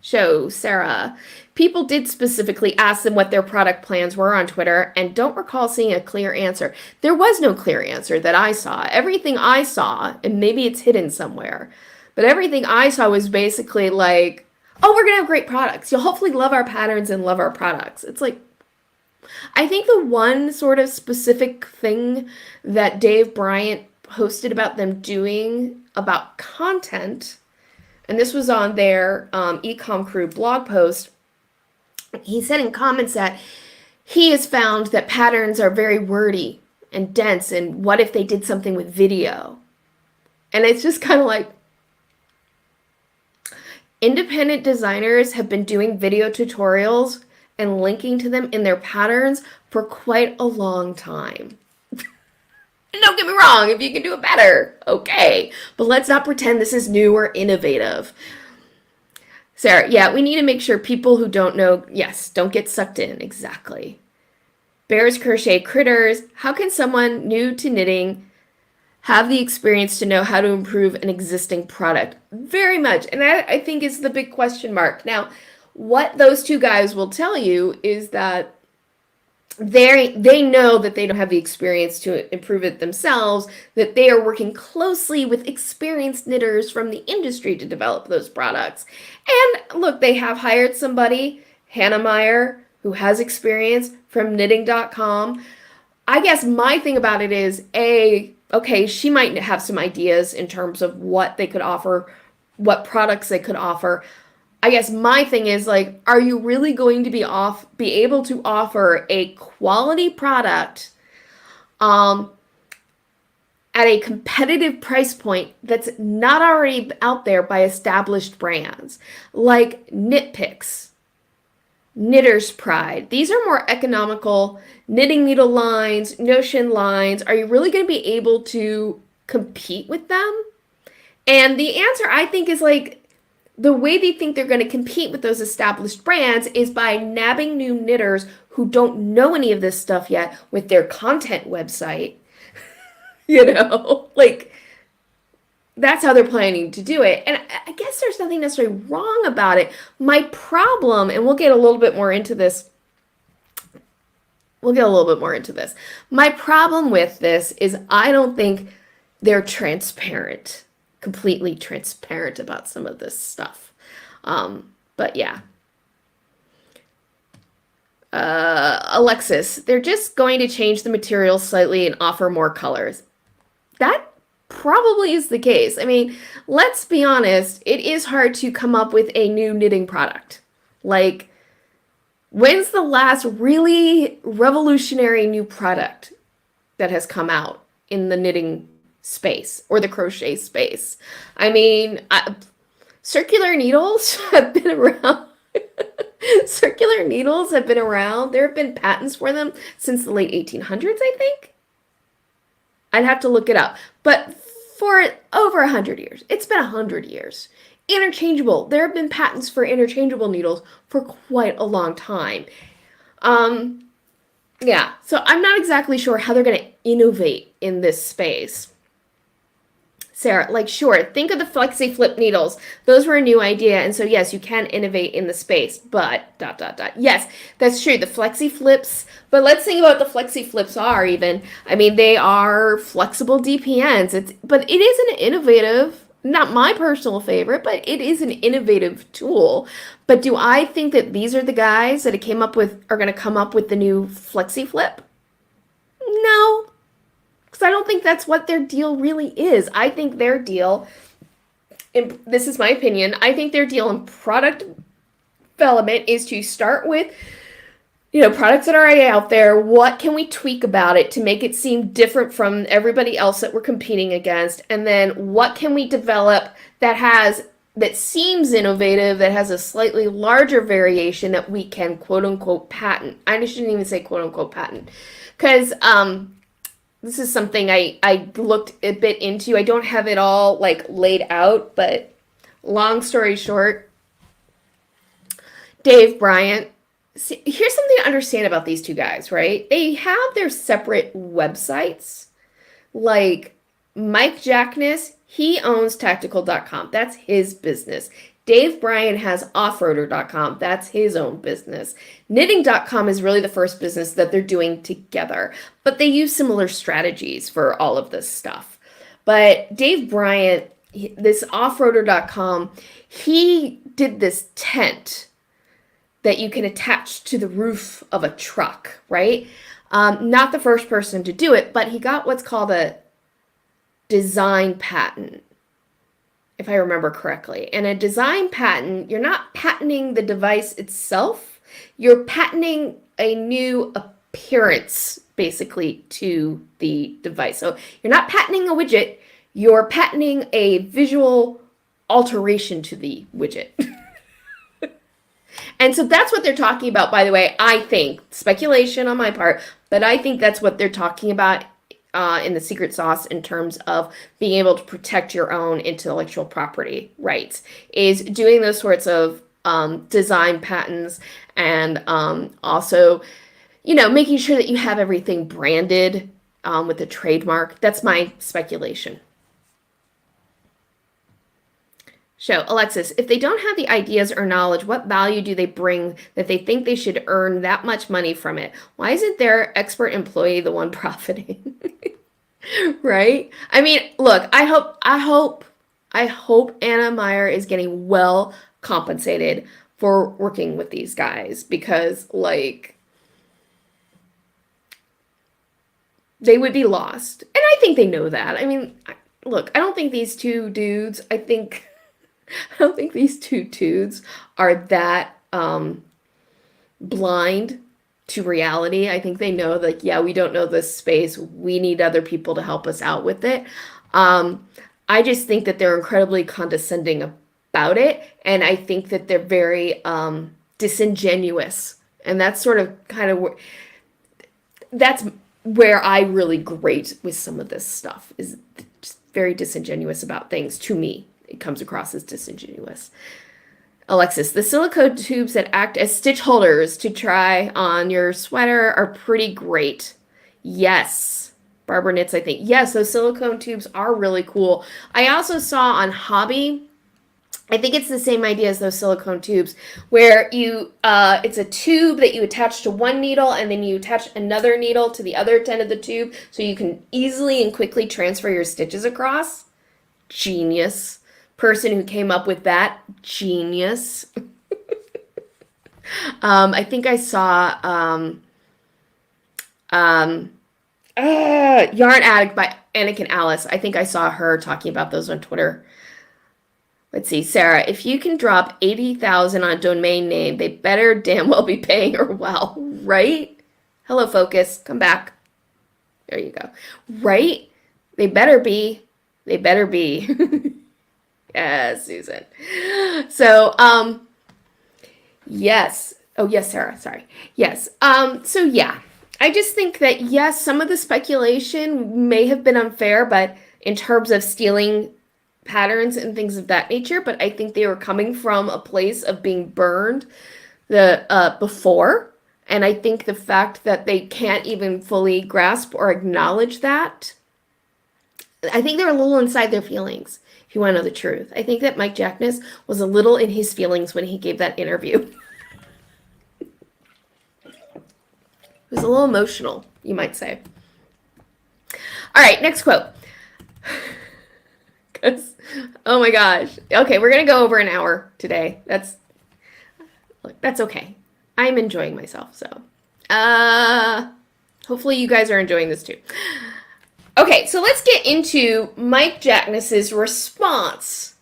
Show Sarah. People did specifically ask them what their product plans were on Twitter and don't recall seeing a clear answer. There was no clear answer that I saw. Everything I saw, and maybe it's hidden somewhere, but everything I saw was basically like, oh, we're going to have great products. You'll hopefully love our patterns and love our products. It's like, I think the one sort of specific thing that Dave Bryant posted about them doing about content, and this was on their ecomcrew blog post, he said in comments that he has found that patterns are very wordy and dense, and what if they did something with video? And it's just kind of like, independent designers have been doing video tutorials and linking to them in their patterns for quite a long time. And don't get me wrong, if you can do it better, okay. But let's not pretend this is new or innovative. Sarah, yeah, we need to make sure people who don't know, yes, don't get sucked in, exactly. Bears Crochet Critters, how can someone new to knitting have the experience to know how to improve an existing product? Very much, and that I think is the big question mark. Now, what those two guys will tell you is that they know that they don't have the experience to improve it themselves, that they are working closely with experienced knitters from the industry to develop those products. And look, they have hired somebody, Hannah Meyer, who has experience from knitting.com. I guess my thing about it is, okay, she might have some ideas in terms of what they could offer, what products they could offer. I guess my thing is, like, are you really going to be able to offer a quality product at a competitive price point that's not already out there by established brands like Knit Picks, Knitter's Pride? These are more economical knitting needle lines, Notion lines. Are you really going to be able to compete with them? And the answer, I think, is like, the way they think they're going to compete with those established brands is by nabbing new knitters who don't know any of this stuff yet with their content website. Like, that's how they're planning to do it. And I guess there's nothing necessarily wrong about it. My problem, and we'll get a little bit more into this. My problem with this is I don't think they're completely transparent about some of this stuff. But yeah. Alexis, they're just going to change the material slightly and offer more colors. That probably is the case. I mean, let's be honest, it is hard to come up with a new knitting product. Like, when's the last really revolutionary new product that has come out in the knitting space or the crochet space? I mean, circular needles have been around. Circular needles have been around. There have been patents for them since the late 1800s, I think. I'd have to look it up. But for over 100 years, it's been 100 years. Interchangeable. There have been patents for interchangeable needles for quite a long time. Yeah, so I'm not exactly sure how they're going to innovate in this space. Sarah, like, sure, think of the Flexi Flip needles. Those were a new idea, and so yes, you can innovate in the space, but ... Yes, that's true, the Flexi Flips, but let's think about what the Flexi Flips are even. I mean, they are flexible DPNs, but it is an innovative, not my personal favorite, but it is an innovative tool. But do I think that these are the guys that are going to come up with the new Flexi Flip? No. Because I don't think that's what their deal really is. I think their deal, and this is my opinion, I think their deal in product development is to start with products that are already out there. What can we tweak about it to make it seem different from everybody else that we're competing against? And then what can we develop that seems innovative, that has a slightly larger variation that we can quote unquote patent? I shouldn't even say quote unquote patent, because this is something I looked a bit into. I don't have it all like laid out, but long story short, Dave Bryant. See, here's something to understand about these two guys, right? They have their separate websites. Like Mike Jackness, he owns tactical.com. That's his business. Dave Bryant has offroader.com. That's his own business. Knitting.com is really the first business that they're doing together, but they use similar strategies for all of this stuff. But Dave Bryant, this offroader.com, he did this tent that you can attach to the roof of a truck, right? Not the first person to do it, but he got what's called a design patent, if I remember correctly. And a design patent, you're not patenting the device itself, you're patenting a new appearance, basically, to the device. So you're not patenting a widget, you're patenting a visual alteration to the widget. And so that's what they're talking about, by the way. I think, speculation on my part, but I think that's what they're talking about in the secret sauce in terms of being able to protect your own intellectual property rights, is doing those sorts of design patents, and also, making sure that you have everything branded with a trademark. That's my speculation. So, Alexis, if they don't have the ideas or knowledge, what value do they bring that they think they should earn that much money from it? Why isn't their expert employee the one profiting? Right? I mean, look, I hope Anna Meyer is getting well compensated for working with these guys, because like they would be lost. And I think they know that. I mean, look, I don't think these two dudes are that blind to reality. I think they know that, yeah, we don't know this space. We need other people to help us out with it. I just think that they're incredibly condescending about it. And I think that they're very disingenuous. And that's sort of that's where I really grate with some of this stuff, is just very disingenuous about things. To me, it comes across as disingenuous. Alexis, the silicone tubes that act as stitch holders to try on your sweater are pretty great. Yes. Barbara Knits, I think. Yes, those silicone tubes are really cool. I also saw on Hobby, I think it's the same idea as those silicone tubes, where it's a tube that you attach to one needle, and then you attach another needle to the other end of the tube, so you can easily and quickly transfer your stitches across. Genius. Person who came up with that, genius. I think I saw Yarn Addict by Anakin Alice. I think I saw her talking about those on Twitter. Let's see, Sarah, if you can drop 80,000 on a domain name, they better damn well be paying her well, right? Hello, Focus, come back. There you go. Right? They better be. They better be. Yeah, Susan. So, yes. Oh, yes, Sarah. Sorry. Yes. So yeah, I just think that, yes, some of the speculation may have been unfair, but in terms of stealing patterns and things of that nature, but I think they were coming from a place of being burned before. And I think the fact that they can't even fully grasp or acknowledge that, I think they're a little inside their feelings. If you want to know the truth, I think that Mike Jackness was a little in his feelings when he gave that interview. It was a little emotional, you might say. All right, next quote. Oh my gosh. Okay, we're going to go over an hour today. That's okay. I'm enjoying myself, so. Hopefully you guys are enjoying this too. Okay, so let's get into Mike Jackness's response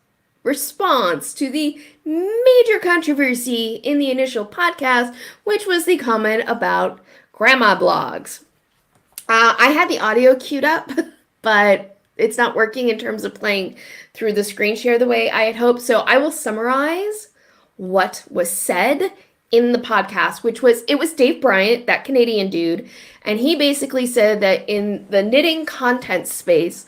response to the major controversy in the initial podcast, which was the comment about grandma blogs. I had the audio queued up, but it's not working in terms of playing through the screen share the way I had hoped. So I will summarize what was said in the podcast, it was Dave Bryant, that Canadian dude, and he basically said that in the knitting content space,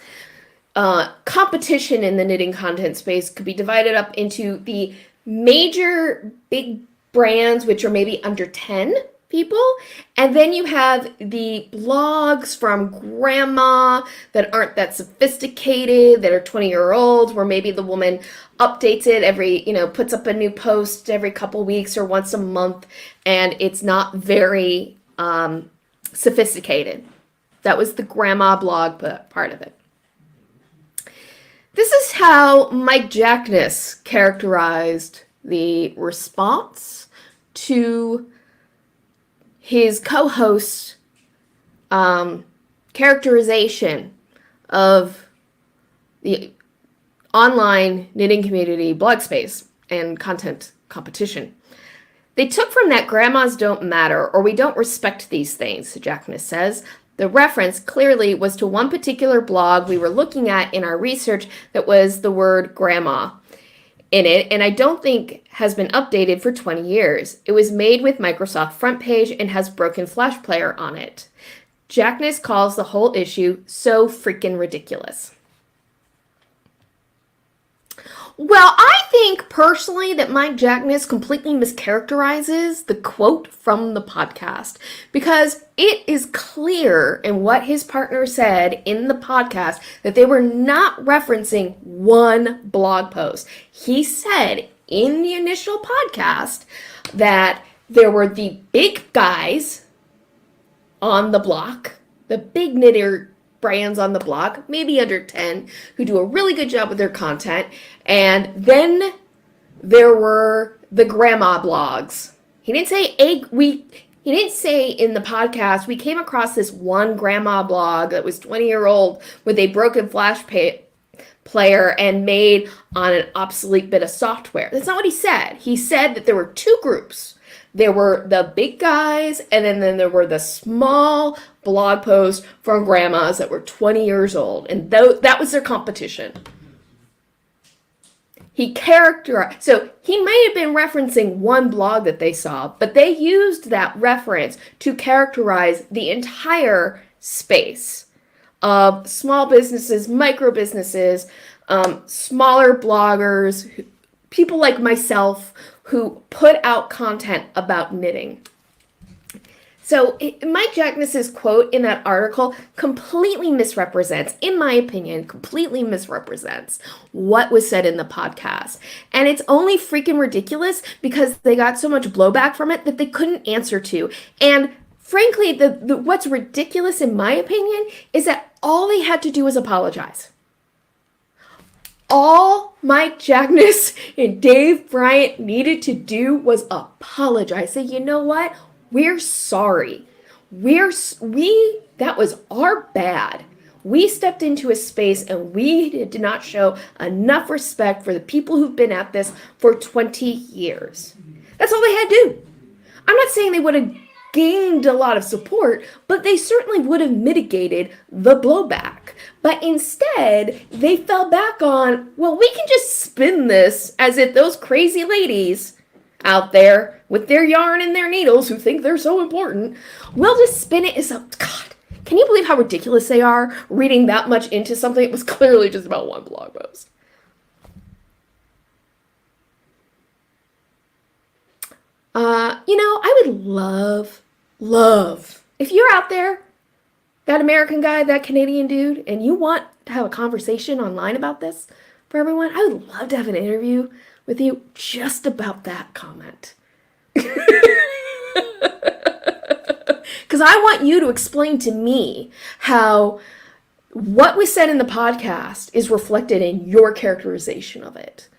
competition in the knitting content space could be divided up into the major big brands, which are maybe under 10 people, and then you have the blogs from grandma that aren't that sophisticated, that are 20-year-olds, where maybe the woman updates it every, puts up a new post every couple weeks or once a month, and it's not very sophisticated. That was the grandma blog part of it. This is how Mike Jackness characterized the response to his co-host's characterization of the online knitting community blog space and content competition. They took from that grandmas don't matter, or we don't respect these things, Jackness says. The reference clearly was to one particular blog we were looking at in our research that was the word grandma in it, and I don't think has been updated for 20 years. It was made with Microsoft Front Page and has broken Flash Player on it. Jackness calls the whole issue so freaking ridiculous. Well, I think personally that Mike Jackness completely mischaracterizes the quote from the podcast, because it is clear in what his partner said in the podcast that they were not referencing one blog post. He said in the initial podcast that there were the big guys on the block, the big knitter brands on the block, maybe under 10, who do a really good job with their content. And then there were the grandma blogs. He didn't say he didn't say in the podcast, we came across this one grandma blog that was 20-year-old with a broken Flash player and made on an obsolete bit of software. That's not what he said. He said that there were two groups. There were the big guys, and then there were the small blog posts from grandmas that were 20 years old, and that was their competition. He characterized, so he might have been referencing one blog that they saw, but they used that reference to characterize the entire space of small businesses, micro businesses, smaller bloggers, people like myself who put out content about knitting. So Mike Jackness's quote in that article completely misrepresents, in my opinion, completely misrepresents what was said in the podcast. And it's only freaking ridiculous because they got so much blowback from it that they couldn't answer to. And frankly, what's ridiculous in my opinion is that all they had to do was apologize. All Mike Jackness and Dave Bryant needed to do was apologize. Say, you know what? We're sorry. That was our bad. We stepped into a space and we did not show enough respect for the people who've been at this for 20 years. That's all they had to do. I'm not saying they would have gained a lot of support, but they certainly would have mitigated the blowback. But instead, they fell back on, well, we can just spin this as if those crazy ladies out there with their yarn and their needles who think they're so important, we'll just spin it as a, God, can you believe how ridiculous they are reading that much into something that was clearly just about one blog post? I would love, if you're out there, that American guy, that Canadian dude, and you want to have a conversation online about this for everyone, I would love to have an interview with you just about that comment. Because I want you to explain to me how what was said in the podcast is reflected in your characterization of it.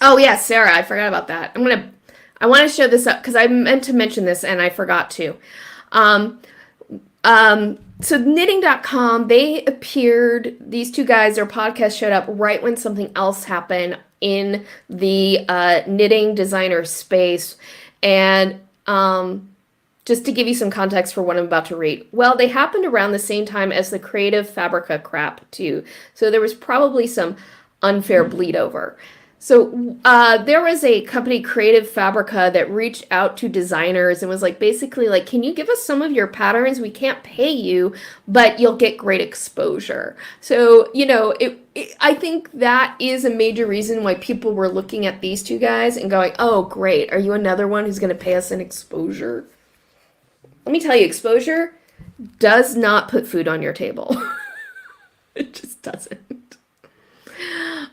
Oh yeah, Sarah, I forgot about that. I want to show this up because I meant to mention this and I forgot to. So knitting.com, they appeared, these two guys, their podcast showed up right when something else happened in the knitting designer space. And just to give you some context for what I'm about to read. Well, they happened around the same time as the Creative Fabrica crap, too. So there was probably some unfair bleed over. So there was a company, Creative Fabrica, that reached out to designers and was like, basically like, can you give us some of your patterns? We can't pay you, but you'll get great exposure. So, you know, I think that is a major reason why people were looking at these two guys and going, oh, great. Are you another one who's going to pay us an exposure? Let me tell you, exposure does not put food on your table. It just doesn't.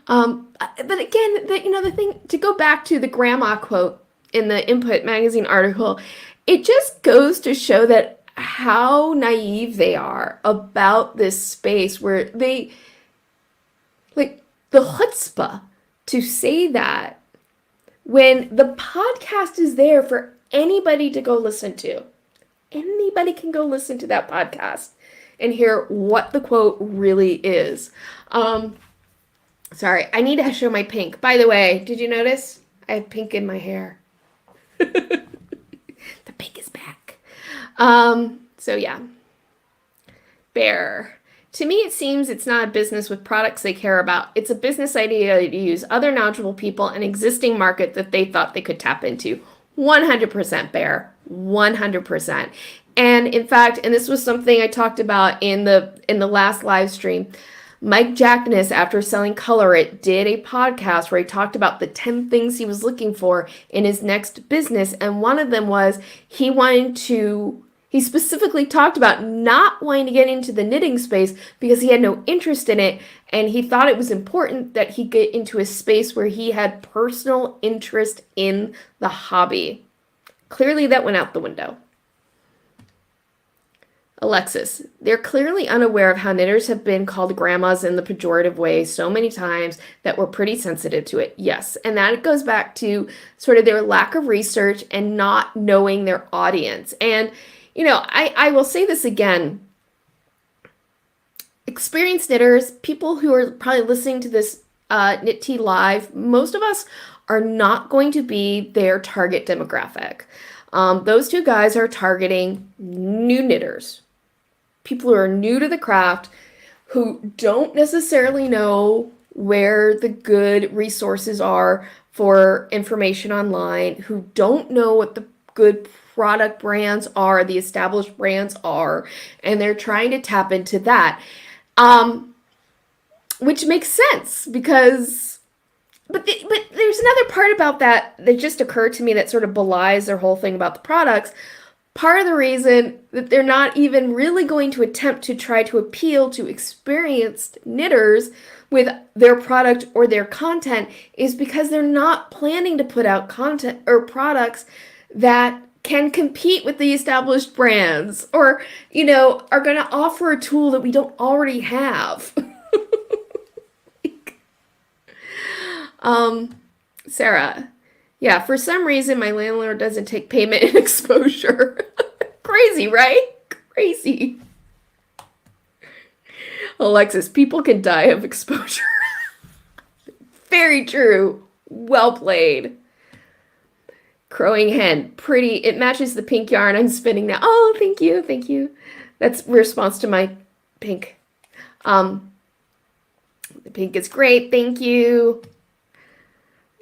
But again, the thing, to go back to the grandma quote in the Input magazine article, it just goes to show that how naive they are about this space where they, like, the chutzpah to say that when the podcast is there for anybody to go listen to. Anybody can go listen to that podcast and hear what the quote really is. Sorry, I need to show my pink. By the way, did you notice? I have pink in my hair. The pink is back. So yeah. Bear. To me, it seems it's not a business with products they care about. It's a business idea to use other knowledgeable people and existing market that they thought they could tap into. 100% Bear. 100%. And in fact, and this was something I talked about in the last live stream, Mike Jackness, after selling Color It, did a podcast where he talked about the 10 things he was looking for in his next business. And one of them was he specifically talked about not wanting to get into the knitting space because he had no interest in it. And he thought it was important that he get into a space where he had personal interest in the hobby. Clearly that went out the window. Alexis, they're clearly unaware of how knitters have been called grandmas in the pejorative way so many times that we're pretty sensitive to it. Yes, and that goes back to sort of their lack of research and not knowing their audience. And, you know, I will say this again. Experienced knitters, people who are probably listening to this Knit Tea Live, most of us are not going to be their target demographic. Those two guys are targeting new knitters. People who are new to the craft, who don't necessarily know where the good resources are for information online, who don't know what the good product brands are, the established brands are, and they're trying to tap into that. Which makes sense because, but there's another part about that just occurred to me that sort of belies their whole thing about the products. Part of the reason that they're not even really going to attempt to try to appeal to experienced knitters with their product or their content is because they're not planning to put out content or products that can compete with the established brands or, you know, are going to offer a tool that we don't already have. Sarah. Yeah, for some reason, my landlord doesn't take payment in exposure. Crazy, right? Crazy. Alexis, people can die of exposure. Very true. Well played. Crowing hen. Pretty. It matches the pink yarn I'm spinning now. Oh, thank you. Thank you. That's a response to my pink. The pink is great. Thank you.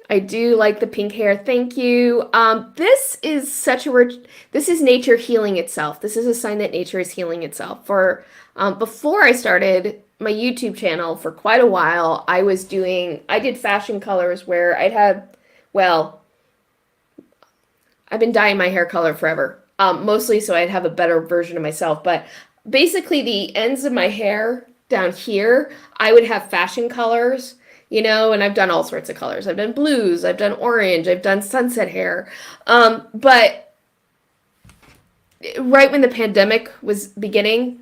I do like the pink hair. Thank you. This is this is nature healing itself. This is a sign that nature is healing itself. Before I started my YouTube channel for quite a while, I did fashion colors where I've been dyeing my hair color forever. Mostly so I'd have a better version of myself. But basically the ends of my hair down here, I would have fashion colors. You know, and I've done all sorts of colors. I've done blues, I've done orange, I've done sunset hair. But right when the pandemic was beginning,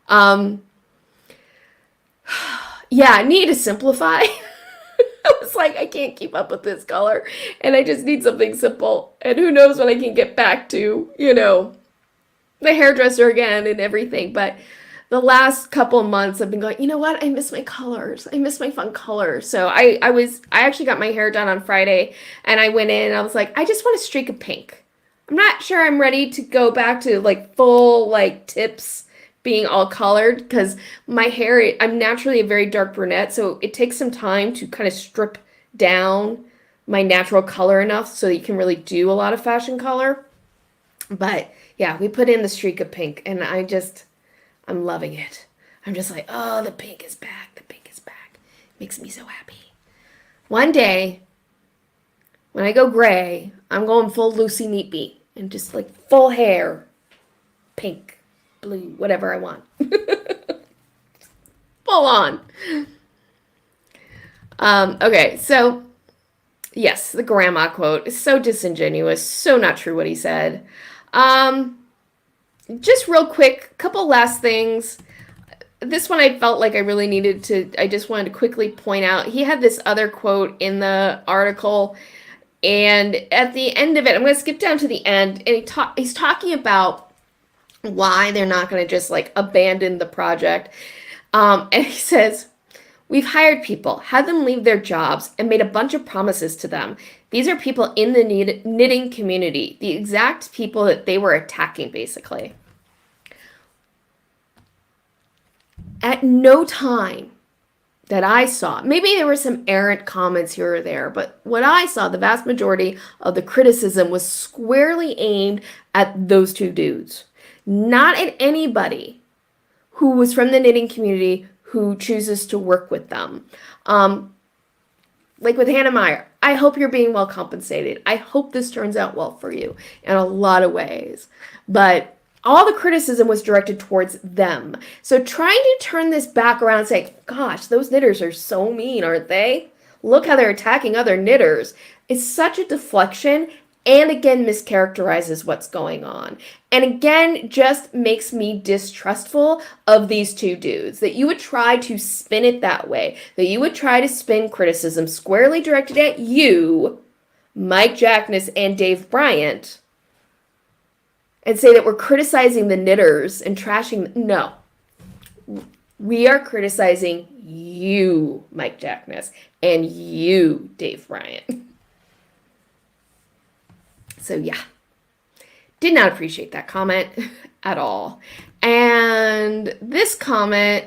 I need to simplify. I was like, I can't keep up with this color, and I just need something simple. And who knows when I can get back to, you know, the hairdresser again and everything. But the last couple of months I've been going, you know what? I miss my colors. I miss my fun colors. So I actually got my hair done on Friday, and I went in and I was like, I just want a streak of pink. I'm not sure I'm ready to go back to like full like tips being all colored because my hair, I'm naturally a very dark brunette, so it takes some time to kind of strip down my natural color enough so that you can really do a lot of fashion color. But yeah, we put in the streak of pink, and I'm loving it. I'm just like, oh, the pink is back. The pink is back. Makes me so happy. One day, when I go gray, I'm going full Lucy Neatby and just like full hair, pink, blue, whatever I want. Full on. Okay, so yes, the grandma quote is so disingenuous, so not true what he said. Just real quick, couple last things. This one I felt like I really needed to, I just wanted to quickly point out. He had this other quote in the article, and at the end of it, I'm going to skip down to the end, and he's talking about why they're not going to just like abandon the project. And he says, we've hired people, had them leave their jobs, and made a bunch of promises to them. These are people in the knitting community, the exact people that they were attacking, basically. At no time that I saw, maybe there were some errant comments here or there, but what I saw, the vast majority of the criticism was squarely aimed at those two dudes. Not at anybody who was from the knitting community who chooses to work with them. Like with Hannah Meyer, I hope you're being well compensated. I hope this turns out well for you in a lot of ways. But all the criticism was directed towards them. So trying to turn this back around and say, gosh, those knitters are so mean, aren't they? Look how they're attacking other knitters. It's such a deflection, and again mischaracterizes what's going on. And again, just makes me distrustful of these two dudes, that you would try to spin it that way, that you would try to spin criticism squarely directed at you, Mike Jackness and Dave Bryant, and say that we're criticizing the knitters and trashing. No. We are criticizing you, Mike Jackness, and you, Dave Bryant. So yeah, did not appreciate that comment at all. And this comment,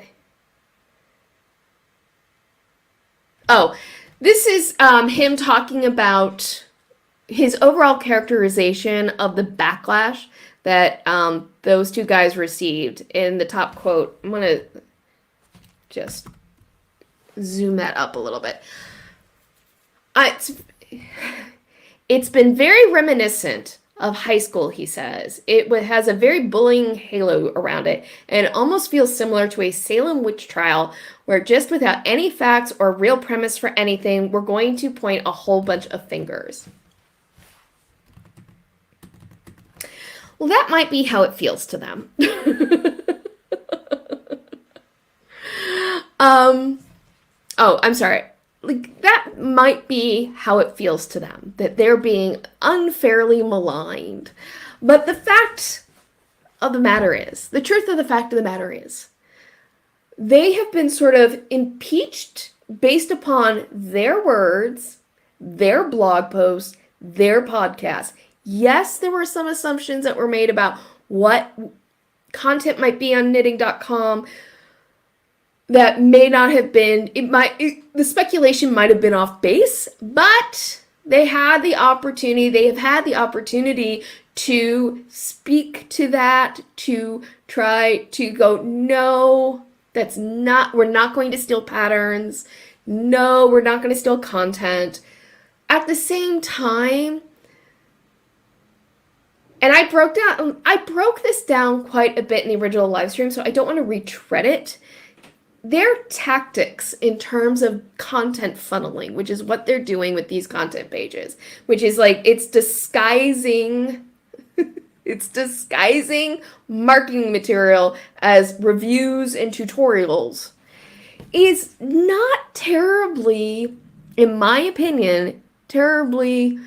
this is him talking about his overall characterization of the backlash that those two guys received. In the top quote, I'm going to just zoom that up a little bit. It's been very reminiscent of high school, he says. It has a very bullying halo around it, and it almost feels similar to a Salem witch trial, where just without any facts or real premise for anything, we're going to point a whole bunch of fingers. Well, that might be how it feels to them. I'm sorry. Like, that might be how it feels to them, that they're being unfairly maligned. But the fact of the matter is, the truth of the fact of the matter is, they have been sort of impeached based upon their words, their blog posts, their podcast. Yes, there were some assumptions that were made about what content might be on knitting.com that may not have been, the speculation might have been off base, but they have had the opportunity to speak to that, to try to go, no, we're not going to steal patterns. No, we're not going to steal content. At the same time, and I broke this down quite a bit in the original live stream, so I don't want to retread it. Their tactics in terms of content funneling, which is what they're doing with these content pages, which is like, it's disguising marketing material as reviews and tutorials, is not terribly, in my opinion, terribly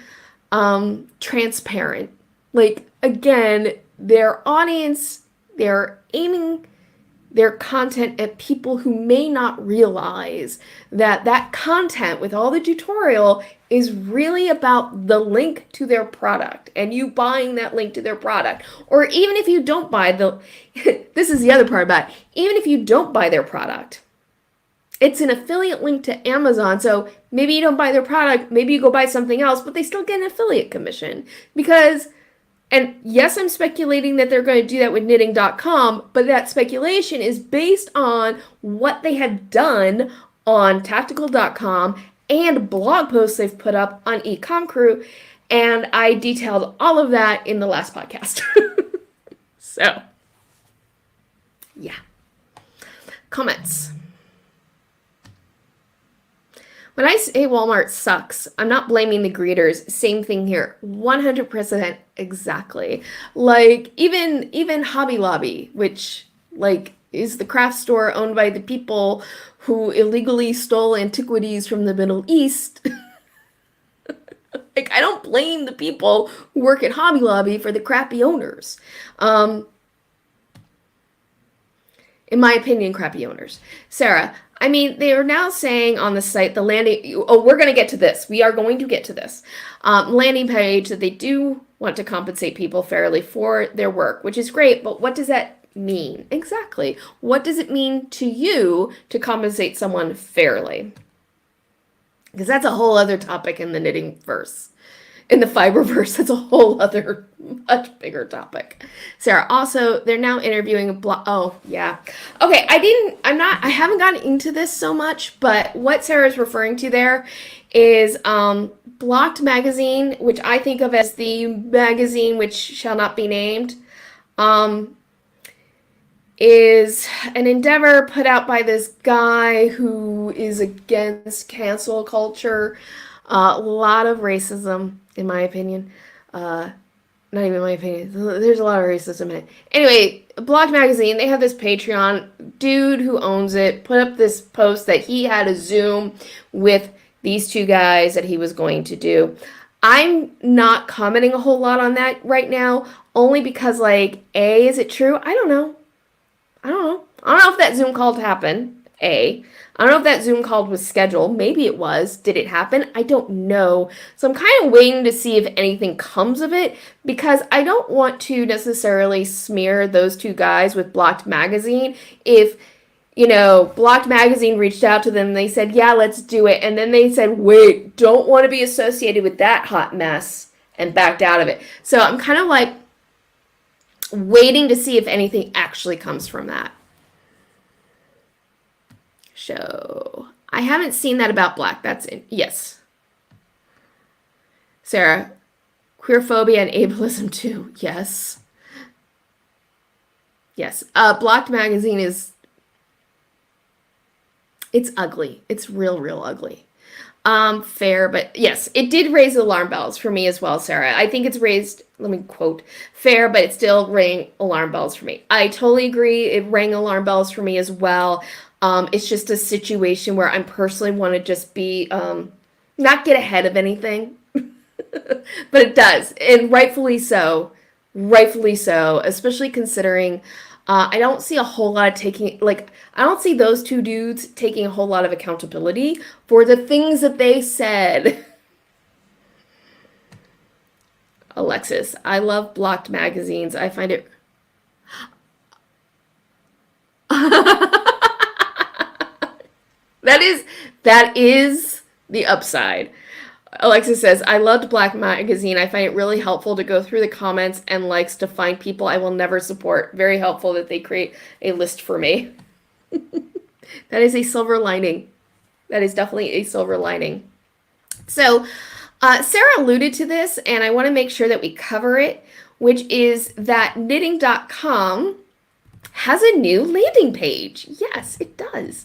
transparent. Like, again, their audience, they're aiming their content at people who may not realize that that content with all the tutorial is really about the link to their product and you buying that link to their product. Or even if you don't buy this is the other part about it, even if you don't buy their product, it's an affiliate link to Amazon. So maybe you don't buy their product, maybe you go buy something else, but they still get an affiliate commission because, and yes, I'm speculating that they're going to do that with knitting.com, but that speculation is based on what they had done on tactical.com and blog posts they've put up on ecomcrew, and I detailed all of that in the last podcast. So, yeah. Comments. When I say Walmart sucks, I'm not blaming the greeters. Same thing here. 100% exactly. Like, even Hobby Lobby, which, like, is the craft store owned by the people who illegally stole antiquities from the Middle East. Like, I don't blame the people who work at Hobby Lobby for the crappy owners. In my opinion, crappy owners. Sarah, I mean, they are now saying on the site, the landing, we're going to get to this. We are going to get to this. Landing page that they do want to compensate people fairly for their work, which is great, but what does that mean? Exactly. What does it mean to you to compensate someone fairly? Because that's a whole other topic in the knitting verse. In the fiberverse, that's a whole other, much bigger topic. Sarah, also, they're now interviewing oh, yeah. Okay, I haven't gotten into this so much, but what Sarah's referring to there is Blocked Magazine, which I think of as the magazine which shall not be named, is an endeavor put out by this guy who is against cancel culture. A lot of racism, in my opinion. Not even my opinion. There's a lot of racism in it. Anyway, Blocked Magazine, they have this Patreon. Dude who owns it put up this post that he had a Zoom with these two guys that he was going to do. I'm not commenting a whole lot on that right now, only because, like, A, is it true? I don't know. I don't know if that Zoom call happened, A. I don't know if that Zoom call was scheduled. Maybe it was. Did it happen? I don't know. So I'm kind of waiting to see if anything comes of it because I don't want to necessarily smear those two guys with Blocked Magazine. If, Blocked Magazine reached out to them and they said, yeah, let's do it. And then they said, wait, don't want to be associated with that hot mess and backed out of it. So I'm kind of like waiting to see if anything actually comes from that. Show. I haven't seen that about Black. That's it. Yes. Sarah. Queerphobia and ableism too. Yes. Yes. Blocked Magazine is... It's ugly. It's real ugly. Fair, but yes, it did raise alarm bells for me as well, Sarah. I think it's raised, let me quote, fair, but it still rang alarm bells for me. I totally agree. It rang alarm bells for me as well. It's just a situation where I personally want to just be, not get ahead of anything, but it does, and rightfully so, especially considering, I don't see a whole lot of I don't see those two dudes taking a whole lot of accountability for the things that they said. Alexis, I love Blocked Magazines. I find it... That is the upside. Alexis says, I loved Black Magazine. I find it really helpful to go through the comments and likes to find people I will never support. Very helpful that they create a list for me. That is a silver lining. That is definitely a silver lining. So, Sarah alluded to this, and I want to make sure that we cover it, which is that knitting.com has a new landing page. Yes, it does.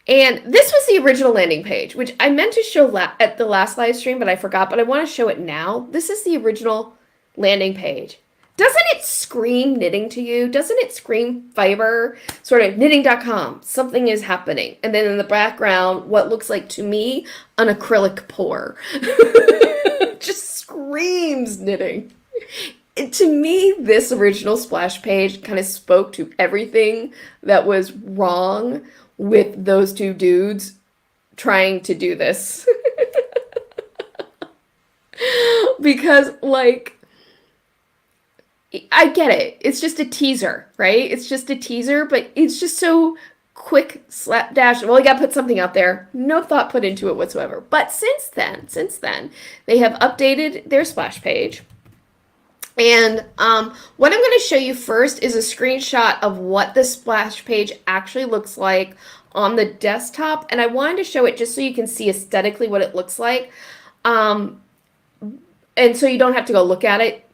And this was the original landing page, which I meant to show at the last live stream, but I forgot. But I want to show it now. This is the original landing page. Doesn't it scream knitting to you? Doesn't it scream fiber? Sort of knitting.com. Something is happening. And then in the background, what looks like to me, an acrylic pour. Just screams knitting. To me, this original splash page kind of spoke to everything that was wrong with those two dudes trying to do this. Because, like, I get it. It's just a teaser, right? It's just a teaser, but it's just so quick slapdash. Well, you got to put something out there. No thought put into it whatsoever. But since then, they have updated their splash page. And what I'm going to show you first is a screenshot of what the splash page actually looks like on the desktop. And I wanted to show it just so you can see aesthetically what it looks like. And so you don't have to go look at it,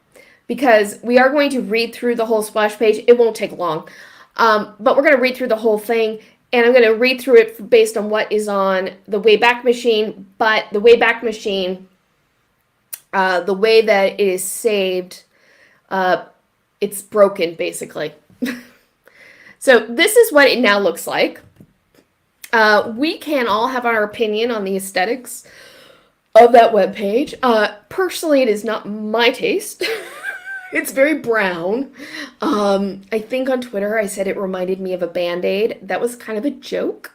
because we are going to read through the whole splash page. It won't take long. But we're going to read through the whole thing. And I'm going to read through it based on what is on the Wayback Machine. But the Wayback Machine, the way that it is saved, it's broken, basically. So this is what it now looks like. We can all have our opinion on the aesthetics of that web page. Personally, it is not my taste. It's very brown. I think on Twitter I said it reminded me of a Band-Aid. That was kind of a joke.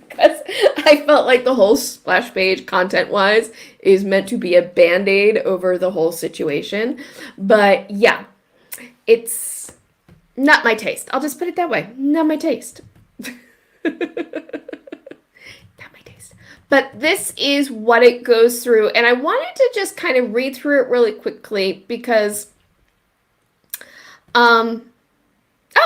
Because I felt like the whole splash page, content-wise, is meant to be a Band-Aid over the whole situation. But yeah, it's not my taste. I'll just put it that way. Not my taste. Not my taste. But this is what it goes through. And I wanted to just kind of read through it really quickly because, oh,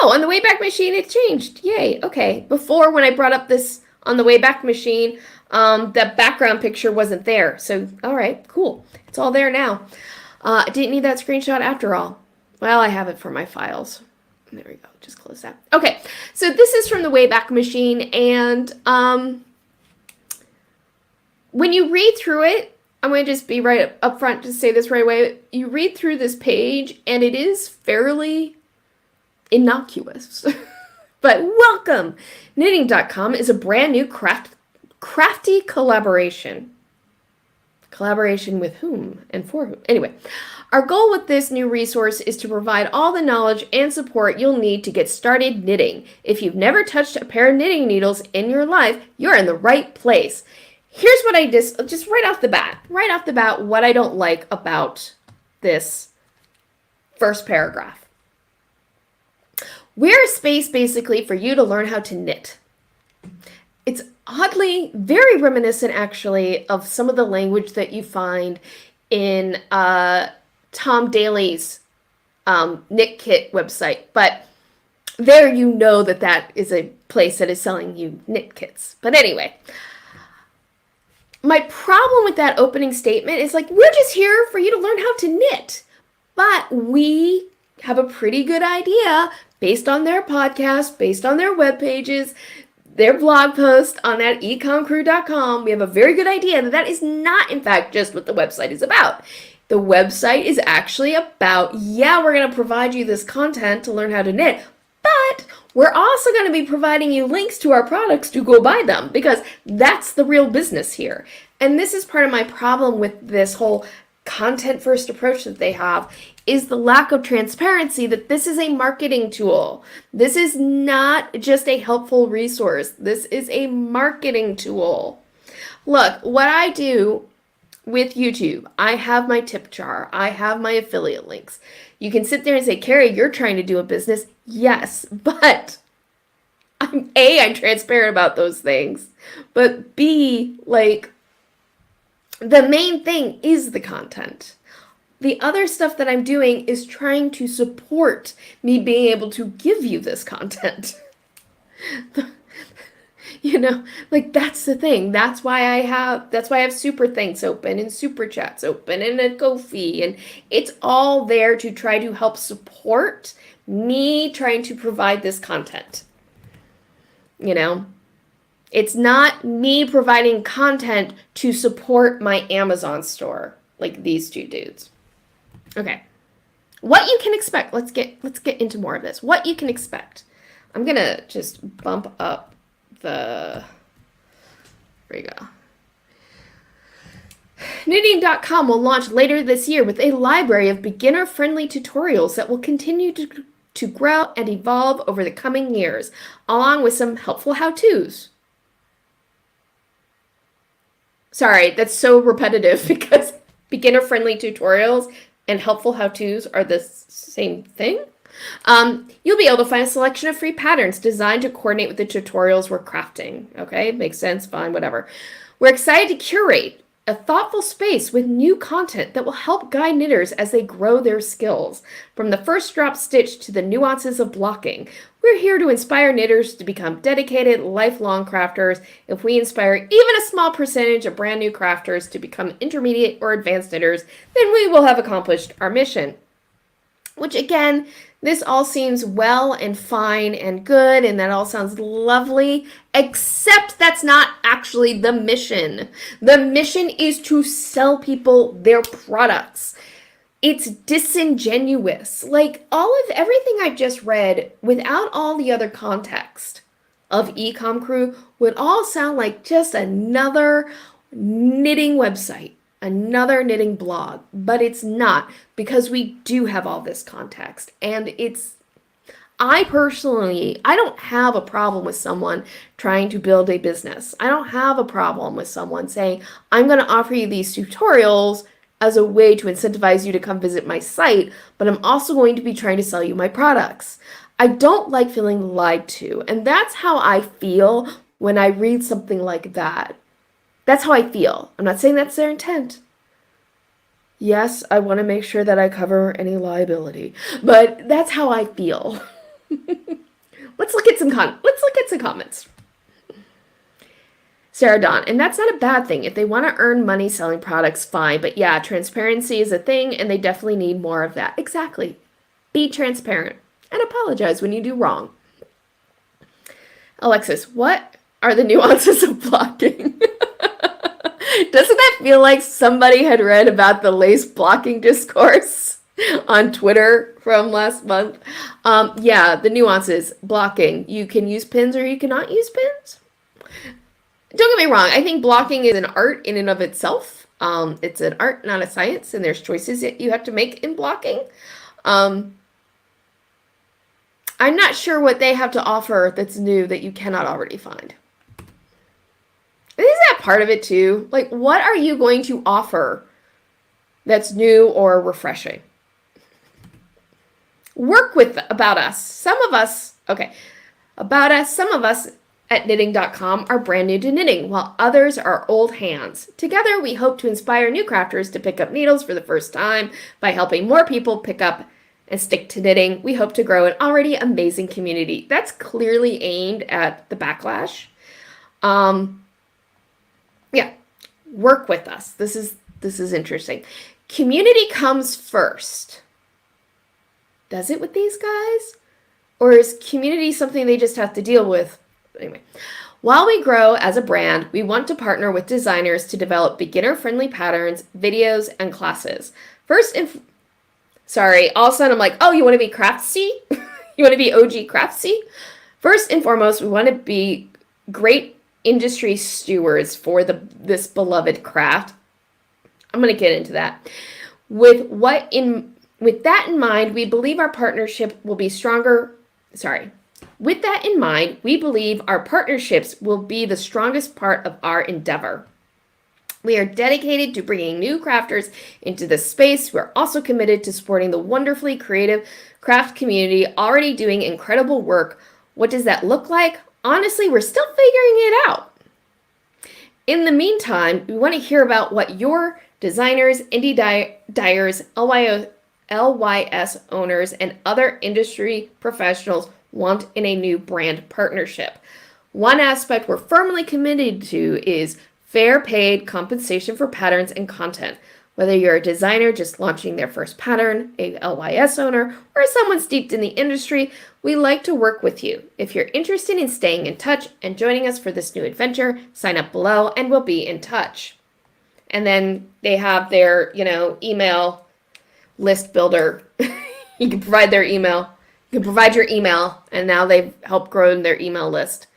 on the Wayback Machine, it changed. Yay. Okay. Before, when I brought up this on the Wayback Machine, the background picture wasn't there. So, all right, cool. It's all there now. I didn't need that screenshot after all. Well, I have it for my files. There we go. Just close that. Okay, so this is from the Wayback Machine, and when you read through it, I'm going to just be right up front to say this right away. You read through this page, and it is fairly innocuous. But welcome! Knitting.com is a brand new crafty collaboration. Collaboration with whom and for whom? Anyway, our goal with this new resource is to provide all the knowledge and support you'll need to get started knitting. If you've never touched a pair of knitting needles in your life, you're in the right place. Here's what I just right off the bat, what I don't like about this first paragraph. We're a space basically for you to learn how to knit. It's oddly very reminiscent actually of some of the language that you find in Tom Daly's Knit Kit website, but there you know that is a place that is selling you knit kits. But anyway, my problem with that opening statement is like, we're just here for you to learn how to knit, but we have a pretty good idea based on their podcast, based on their web pages, their blog post on that ecomcrew.com. We have a very good idea that is not, in fact, just what the website is about. The website is actually about, yeah, we're going to provide you this content to learn how to knit, but we're also going to be providing you links to our products to go buy them, because that's the real business here. And this is part of my problem with this whole content first approach that they have, is the lack of transparency that this is a marketing tool. This is not just a helpful resource. This is a marketing tool. Look, what I do with YouTube, I have my tip jar. I have my affiliate links. You can sit there and say, Carrie, you're trying to do a business. Yes, but I'm transparent about those things. But B, like, the main thing is the content. The other stuff that I'm doing is trying to support me being able to give you this content. You know, like, that's the thing. That's why I have super thanks open and super chats open and a Ko-fi, and it's all there to try to help support me trying to provide this content. You know, it's not me providing content to support my Amazon store like these two dudes. Okay, what you can expect. Let's get into more of this. What you can expect. I'm gonna just bump up the. There you go. Knitting.com will launch later this year with a library of beginner-friendly tutorials that will continue to grow and evolve over the coming years, along with some helpful how-tos. Sorry, that's so repetitive because beginner-friendly tutorials and helpful how-tos are the same thing. You'll be able to find a selection of free patterns designed to coordinate with the tutorials we're crafting. Okay, makes sense, fine, whatever. We're excited to curate a thoughtful space with new content that will help guide knitters as they grow their skills. From the first drop stitch to the nuances of blocking, we're here to inspire knitters to become dedicated, lifelong crafters. If we inspire even a small percentage of brand new crafters to become intermediate or advanced knitters, then we will have accomplished our mission. Which again, this all seems well and fine and good, and that all sounds lovely, except that's not actually the mission. The mission is to sell people their products. It's disingenuous. Like, all of everything I've just read, without all the other context of ecomcrew, would all sound like just another knitting website. Another knitting blog, but it's not, because we do have all this context. And I don't have a problem with someone trying to build a business. I don't have a problem with someone saying, I'm going to offer you these tutorials as a way to incentivize you to come visit my site, but I'm also going to be trying to sell you my products. I don't like feeling lied to, and that's how I feel when I read something like that. That's how I feel. I'm not saying that's their intent. Yes, I want to make sure that I cover any liability, but that's how I feel. Let's look at some comments. Sarah Dawn, and that's not a bad thing. If they want to earn money selling products, fine. But yeah, transparency is a thing, and they definitely need more of that. Exactly. Be transparent and apologize when you do wrong. Alexis, what are the nuances of blocking? Doesn't that feel like somebody had read about the lace blocking discourse on Twitter from last month? Yeah, the nuances, blocking. You can use pins or you cannot use pins. Don't get me wrong. I think blocking is an art in and of itself. It's an art, not a science, and there's choices that you have to make in blocking. I'm not sure what they have to offer that's new that you cannot already find. Isn't that part of it too? Like, what are you going to offer that's new or refreshing? Work with About Us. Some of us at knitting.com are brand new to knitting, while others are old hands. Together, we hope to inspire new crafters to pick up needles for the first time. By helping more people pick up and stick to knitting, we hope to grow an already amazing community. That's clearly aimed at the backlash. Yeah, work with us. This is interesting. Community comes first. Does it with these guys? Or is community something they just have to deal with? Anyway, while we grow as a brand, we want to partner with designers to develop beginner-friendly patterns, videos, and classes. Sorry, all of a sudden I'm like, oh, you want to be craftsy? You want to be OG craftsy? First and foremost, we want to be great industry stewards for this beloved craft. I'm going to get into that. With that in mind, we believe our partnership will be stronger. With that in mind, we believe our partnerships will be the strongest part of our endeavor. We are dedicated to bringing new crafters into this space. We're also committed to supporting the wonderfully creative craft community already doing incredible work. What does that look like? Honestly, we're still figuring it out. In the meantime, we want to hear about what your designers, indie dyers, LYS owners, and other industry professionals want in a new brand partnership. One aspect we're firmly committed to is fair paid compensation for patterns and content. Whether you're a designer just launching their first pattern, a LYS owner, or someone steeped in the industry, we like to work with you. If you're interested in staying in touch and joining us for this new adventure, sign up below and we'll be in touch. And then they have their, email list builder. You can provide their email. You can provide your email, and now they've helped grow their email list.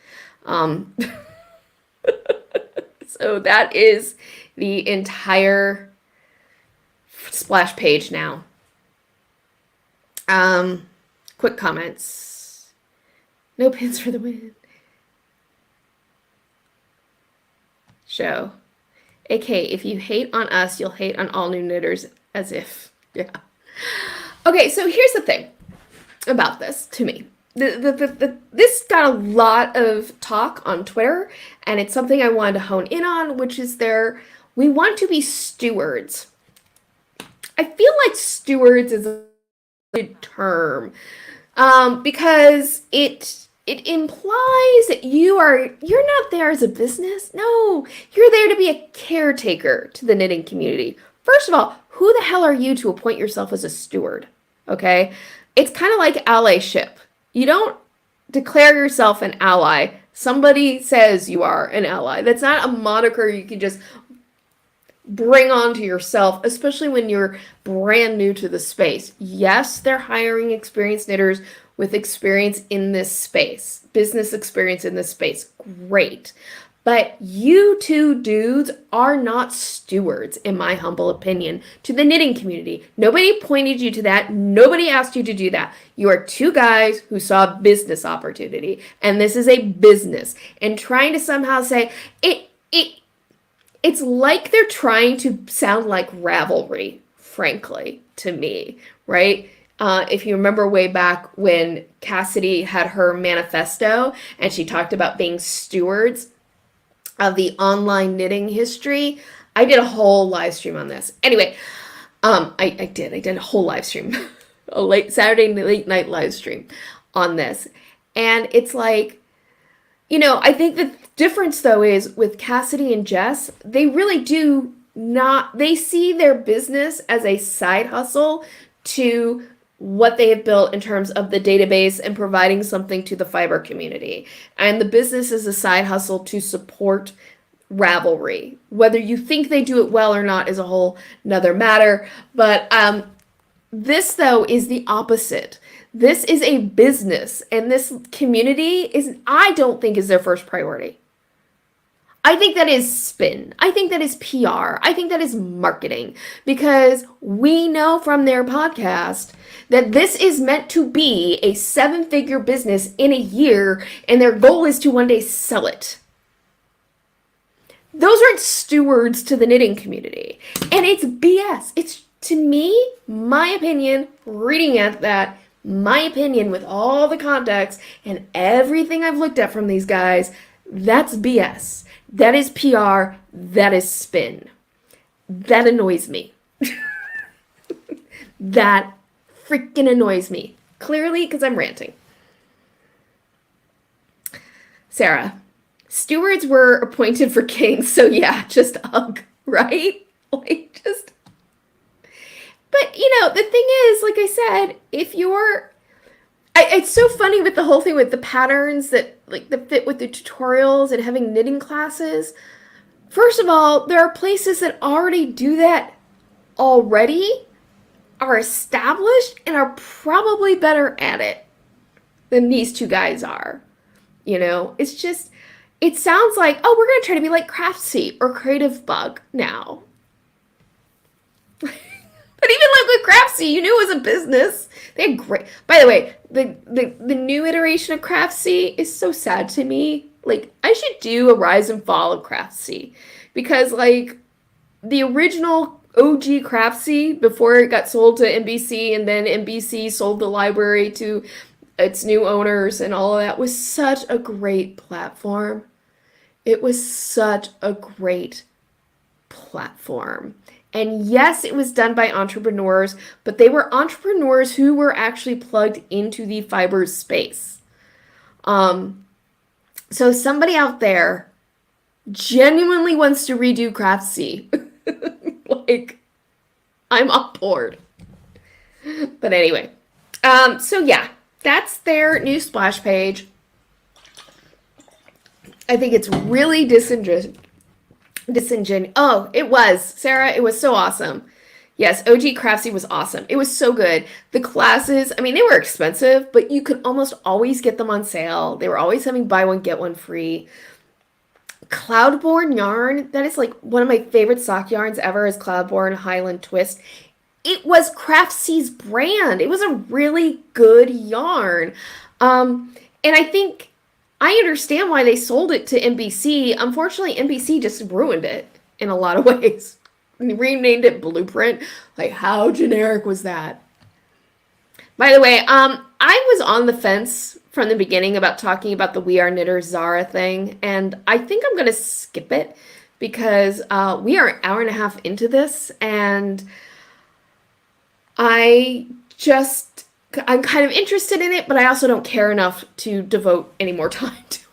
So So that is the entire splash page now. Quick comments. No pins for the win. Show. AK, if you hate on us, you'll hate on all new knitters, as if. Yeah. Okay, so here's the thing about this to me. This got a lot of talk on Twitter, and it's something I wanted to hone in on, which is we want to be stewards. I feel like stewards is a good term, because it implies that you're not there as a business. No, you're there to be a caretaker to the knitting community. First of all, who the hell are you to appoint yourself as a steward? Okay, it's kind of like allyship. You don't declare yourself an ally. Somebody says you are an ally. That's not a moniker you can just bring onto yourself, especially when you're brand new to the space. Yes, they're hiring experienced knitters with experience in this space, business experience in this space. Great. But you two dudes are not stewards, in my humble opinion, to the knitting community. Nobody pointed you to that. Nobody asked you to do that. You are two guys who saw a business opportunity, and this is a business. And trying to somehow say, it's like they're trying to sound like Ravelry, frankly, to me, right? If you remember way back when Cassidy had her manifesto, and she talked about being stewards of the online knitting history. I did a whole live stream on this. Anyway, I did a whole live stream, a late Saturday late night live stream on this. And it's like, I think the difference though is with Cassidy and Jess, they really do not, they see their business as a side hustle to what they have built in terms of the database and providing something to the fiber community. And the business is a side hustle to support Ravelry. Whether you think they do it well or not is a whole nother matter. But this, though, is the opposite. This is a business, and this community I don't think is their first priority. I think that is spin. I think that is PR. I think that is marketing, because we know from their podcast that this is meant to be a 7-figure business in a year, and their goal is to one day sell it. Those aren't stewards to the knitting community. And it's BS. It's, to me, my opinion, reading at that, my opinion with all the context and everything I've looked at from these guys, that's BS. That is PR. That is spin. That annoys me. That freaking annoys me. Clearly, because I'm ranting. Sarah, stewards were appointed for kings, so yeah, just ugh, right? Like, just... But, the thing is, like I said, if you're... it's so funny with the whole thing with the patterns that fit with the tutorials and having knitting classes. First of all, there are places that already do that already, are established, and are probably better at it than these two guys are. It's just, it sounds like, oh, we're going to try to be like Craftsy or Creative Bug now. But even like with Craftsy, you knew it was a business. They had great. By the way, the new iteration of Craftsy is so sad to me. Like, I should do a rise and fall of Craftsy, because like the original OG Craftsy, before it got sold to NBC, and then NBC sold the library to its new owners and all of that, was such a great platform. It was such a great platform. And yes, it was done by entrepreneurs, but they were entrepreneurs who were actually plugged into the fibers space. So somebody out there genuinely wants to redo Craftsy. Like, I'm on board. But anyway, so yeah, that's their new splash page. I think it's really disingenuous. Oh, it was. Sarah, it was so awesome. Yes, OG Craftsy was awesome. It was so good. The classes, I mean, they were expensive, but you could almost always get them on sale. They were always having buy one, get one free. Cloudborne yarn, that is like one of my favorite sock yarns ever, is Cloudborne Highland Twist. It was Craftsy's brand. It was a really good yarn. And I think I understand why they sold it to NBC. Unfortunately, NBC just ruined it in a lot of ways. Renamed it Blueprint. Like, how generic was that? By the way, I was on the fence from the beginning about talking about the We Are Knitters Zara thing, and I think I'm going to skip it because we are an hour and a half into this, and I'm kind of interested in it, but I also don't care enough to devote any more time to it.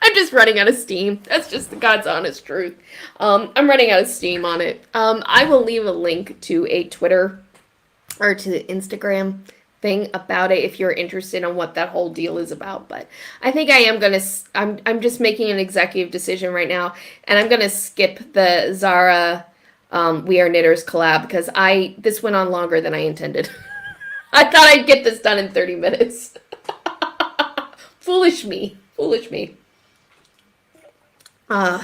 I'm just running out of steam. That's just the God's honest truth. I'm running out of steam on it. I will leave a link to a Twitter or to the Instagram thing about it if you're interested in what that whole deal is about. But I think I am gonna. I'm just making an executive decision right now, and I'm gonna skip the Zara We Are Knitters collab because this went on longer than I intended. I thought I'd get this done in 30 minutes. Foolish me. Foolish me. And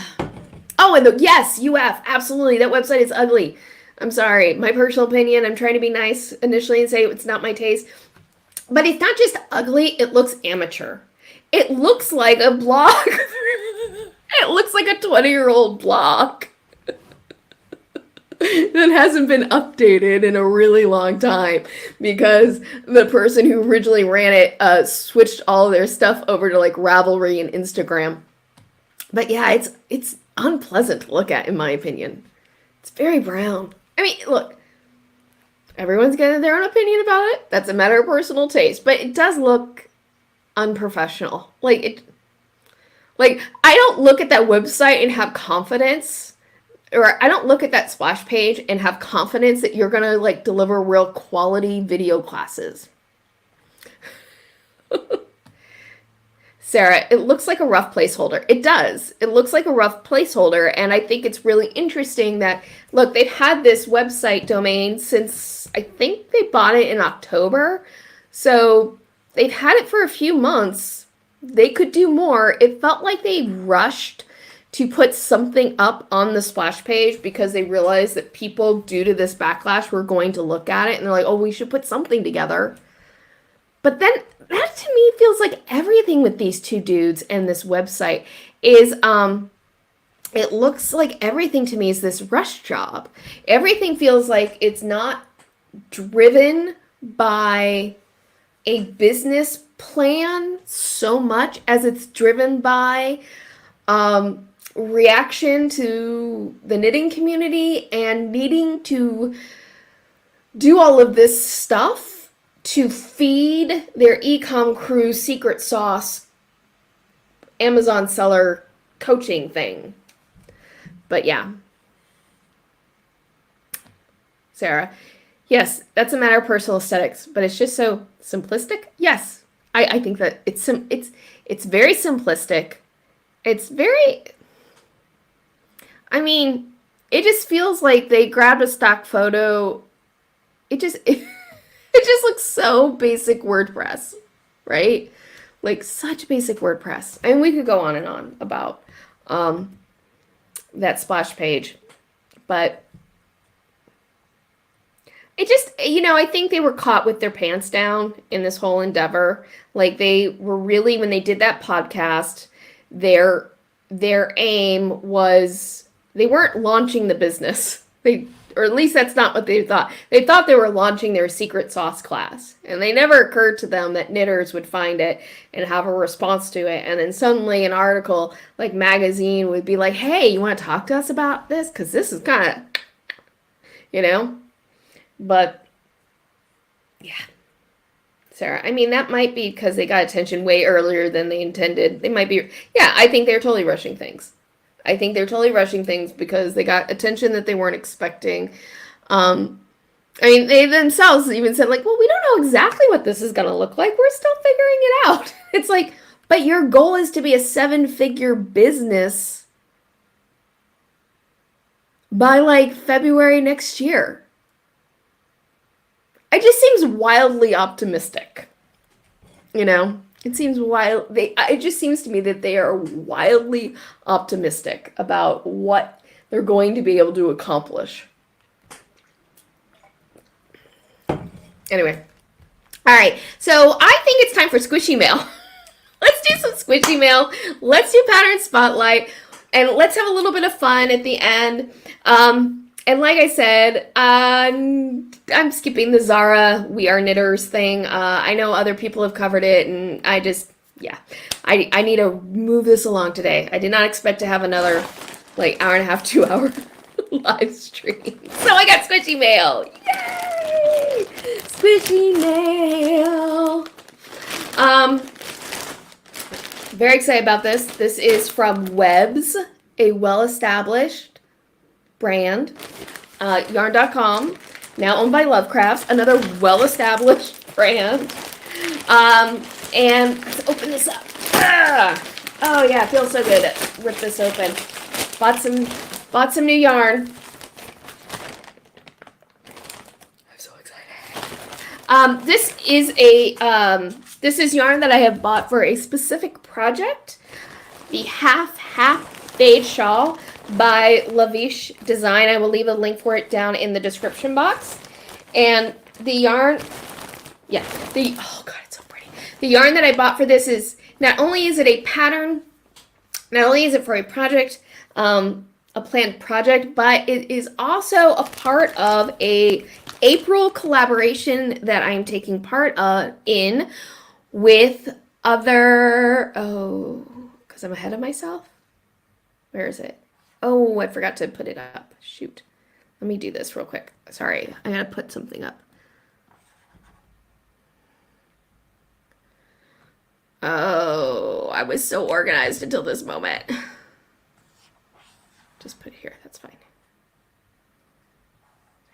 yes, UF, absolutely. That website is ugly. I'm sorry. My personal opinion, I'm trying to be nice initially and say it's not my taste. But it's not just ugly, it looks amateur. It looks like a blog. It looks like a 20-year-old blog that hasn't been updated in a really long time because the person who originally ran it switched all their stuff over to like Ravelry and Instagram. But yeah, it's unpleasant to look at, in my opinion. It's very brown. I mean, look, everyone's got their own opinion about it. That's a matter of personal taste, but it does look unprofessional. Like I don't look at that website and have confidence, or I don't look at that splash page and have confidence that you're gonna like deliver real quality video classes. Sarah, it looks like a rough placeholder. It does. It looks like a rough placeholder, and I think it's really interesting that, look, they've had this website domain since, I think they bought it in October, so they've had it for a few months. They could do more. It felt like they rushed to put something up on the splash page because they realized that people, due to this backlash, were going to look at it, and they're like, oh, we should put something together. But then that to me feels like everything with these two dudes and this website is, it looks like everything to me is this rush job. Everything feels like it's not driven by a business plan so much as it's driven by reaction to the knitting community and needing to do all of this stuff to feed their ecomcrew secret sauce Amazon seller coaching thing. But yeah. Sarah, yes, that's a matter of personal aesthetics, but it's just so simplistic. Yes, I think that it's very simplistic. It's very, I mean, it just feels like they grabbed a stock photo. It just looks so basic WordPress, right? Like such basic WordPress. And we could go on and on about that splash page, but it just, I think they were caught with their pants down in this whole endeavor. Like they were really, when they did that podcast, their aim was they weren't launching the business. Or at least that's not what they thought. They thought they were launching their secret sauce class. And they never occurred to them that knitters would find it and have a response to it. And then suddenly an article, like magazine, would be like, hey, you want to talk to us about this? Because this is kind of, But, yeah. Sarah, I mean, that might be because they got attention way earlier than they intended. They might be, yeah, I think they're totally rushing things. I think they're totally rushing things because they got attention that they weren't expecting. I mean, they themselves even said, like, well, we don't know exactly what this is going to look like. We're still figuring it out. It's like, but your goal is to be a 7-figure business by, like, February next year. It just seems wildly optimistic. It It just seems to me that they are wildly optimistic about what they're going to be able to accomplish. Anyway. All right. So I think it's time for squishy mail. Let's do some squishy mail. Let's do pattern spotlight. And let's have a little bit of fun at the end. And like I said, I'm skipping the Zara We Are Knitters thing. I know other people have covered it, and I need to move this along today. I did not expect to have another, hour and a half, 2 hour live stream. So I got squishy mail. Yay! Squishy mail. Very excited about this. This is from Webs, a well-established brand. Yarn.com, now owned by Lovecrafts, another well-established brand. And let's open this up. Oh yeah, it feels so good to rip this open. Bought some new yarn. I'm so excited. This is yarn that I have bought for a specific project. The half fade shawl by Lavish Design. I will leave a link for it down in the description box. And the yarn, oh god, it's so pretty. The yarn that I bought for this is, not only is it a pattern, not only is it for a project, a planned project, but it is also a part of a April collaboration that I'm taking part in with other, because I'm ahead of myself. Where is it? Oh, I forgot to put it up. Shoot. Let me do this real quick. Sorry, I gotta put something up. Oh, I was so organized until this moment. Just put it here, that's fine.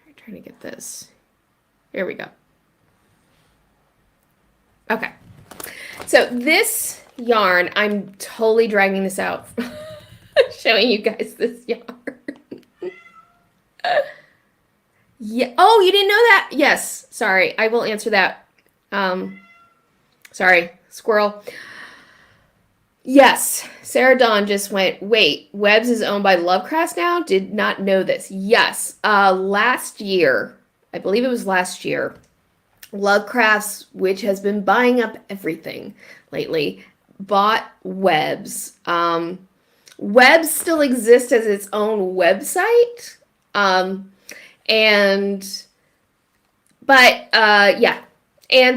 I'm trying to get this. Here we go. Okay. So this yarn, I'm totally dragging this out. Showing you guys this yarn. Yeah. Oh, you didn't know that? Yes. Sorry. I will answer that. Sorry. Squirrel. Yes. Sarah Dawn just went, wait, Webs is owned by Lovecrafts now? Did not know this. Yes. Last year, I believe it was last year, Lovecrafts, which has been buying up everything lately, bought Webs. Webs still exists as its own website. And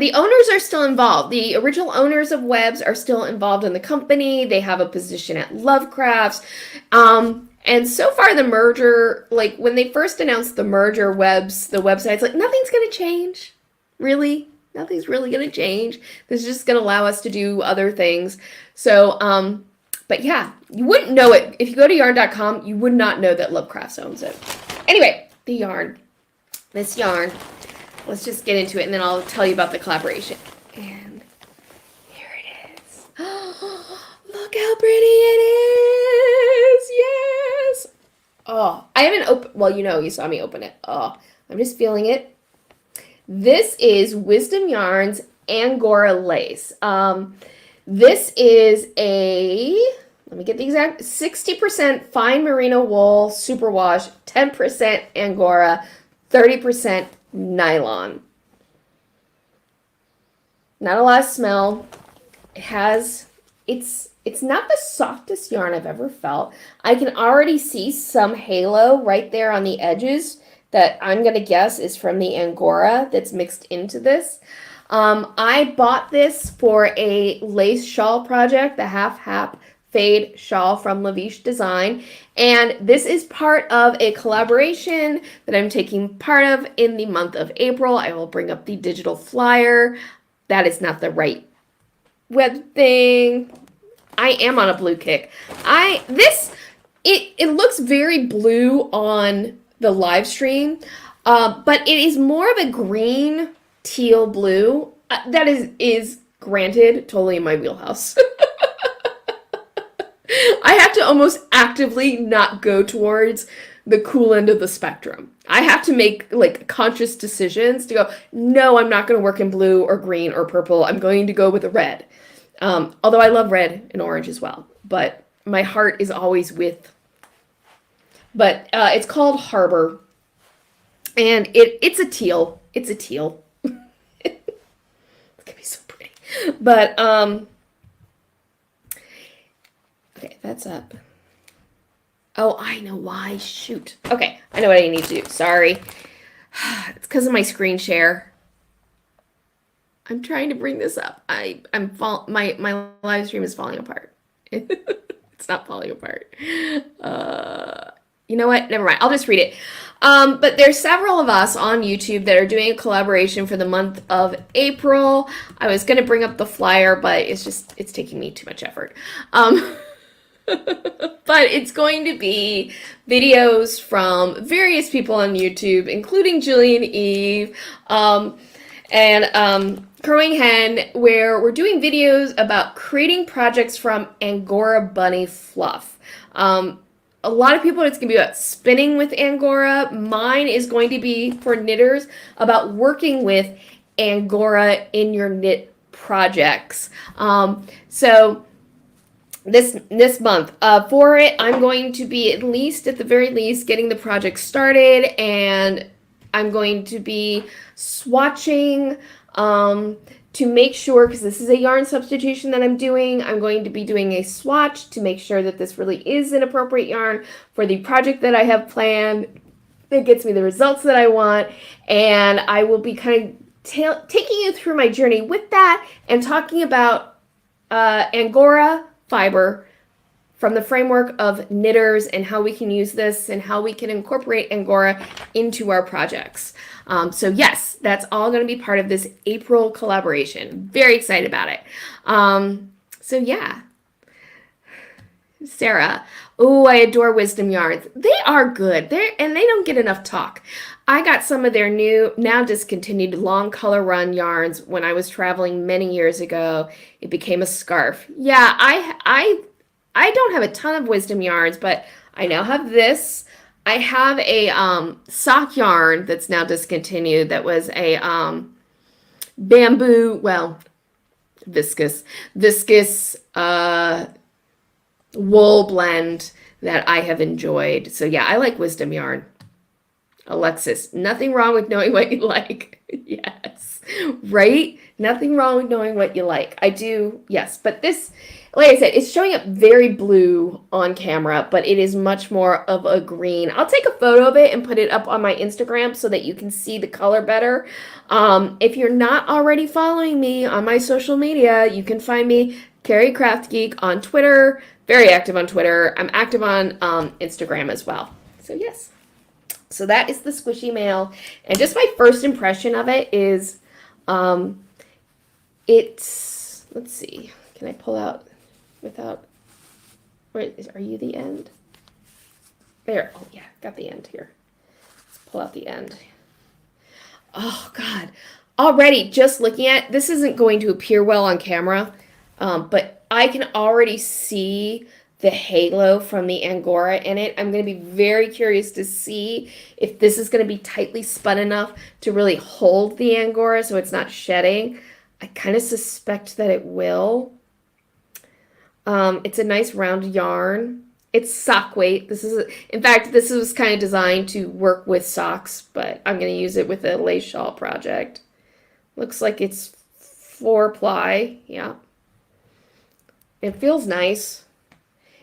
the owners are still involved. The original owners of Webs are still involved in the company. They have a position at Lovecrafts. And so far the merger, when they first announced the merger, Webs, the website's nothing's going to change. Really? Nothing's really going to change. This is just going to allow us to do other things. So, but yeah, you wouldn't know it. If you go to yarn.com, you would not know that Lovecrafts owns it. Anyway, the yarn. This yarn. Let's just get into it, and then I'll tell you about the collaboration. And here it is. Look how pretty it is. Yes. Oh, I haven't opened. Well, you saw me open it. Oh, I'm just feeling it. This is Wisdom Yarns Angora Lace. This is let me get the exact, 60% fine merino wool, superwash, 10% Angora, 30% nylon. Not a lot of smell. It's not the softest yarn I've ever felt. I can already see some halo right there on the edges that I'm going to guess is from the Angora that's mixed into this. I bought this for a lace shawl project, the half fade shawl from Lavish Design, and this is part of a collaboration that I'm taking part of in the month of April. I will bring up the digital flyer. That is not the right web thing. I am on a blue kick. It looks very blue on the live stream, but it is more of a green teal blue. That is granted totally in my wheelhouse. I have to almost actively not go towards the cool end of the spectrum. I have to make conscious decisions to go, no, I'm not going to work in blue or green or purple. I'm going to go with a red. Although I love red and orange as well, but my heart is always with. But it's called Harbor, and it's a teal. It's a teal. It's gonna be so pretty. But okay, that's up. Oh, I know why. Shoot. Okay, I know what I need to do. Sorry. It's because of my screen share. I'm trying to bring this up. My live stream is falling apart. It's not falling apart. You know what? Never mind. I'll just read it. But there's several of us on YouTube that are doing a collaboration for the month of April. I was going to bring up the flyer, but it's taking me too much effort. But it's going to be videos from various people on YouTube, including Julie and Eve, and Crowing Hen, where we're doing videos about creating projects from Angora bunny fluff. A lot of people, it's going to be about spinning with Angora. Mine is going to be for knitters about working with Angora in your knit projects. So this month for it, I'm going to be at the very least getting the project started, and I'm going to be swatching to make sure, because this is a yarn substitution that I'm doing, I'm going to be doing a swatch to make sure that this really is an appropriate yarn for the project that I have planned that gets me the results that I want. And I will be kind of taking you through my journey with that and talking about Angora fiber from the framework of knitters and how we can use this and how we can incorporate Angora into our projects. So yes, that's all going to be part of this April collaboration. Very excited about it. So yeah. Sarah. Oh, I adore Wisdom Yarns. They are good. They don't get enough talk. I got some of their new, now discontinued, long color run yarns when I was traveling many years ago. It became a scarf. Yeah, I don't have a ton of Wisdom Yarns, but I now have this. I have a sock yarn that's now discontinued that was a bamboo, well, viscous wool blend that I have enjoyed. So yeah, I like Wisdom Yarn. Alexis, nothing wrong with knowing what you like. Yes, right? Nothing wrong with knowing what you like. I do, yes. But this, like I said, it's showing up very blue on camera, but it is much more of a green. I'll take a photo of it and put it up on my Instagram so that you can see the color better. If you're not already following me on my social media, you can find me, Carrie Craft Geek, on Twitter. Very active on Twitter. I'm active on Instagram as well. So yes. So that is the squishy mail. And just my first impression of it is, it's, let's see, can I pull out without, are you the end? There, oh yeah, got the end here. Let's pull out the end. Oh God, already just looking at, this isn't going to appear well on camera, but I can already see the halo from the Angora in it. I'm going to be very curious to see if this is going to be tightly spun enough to really hold the Angora so it's not shedding. I kind of suspect that it will. It's a nice round yarn. It's sock weight. In fact, this was kind of designed to work with socks, but I'm going to use it with a lace shawl project. Looks like it's 4-ply. Yeah. It feels nice.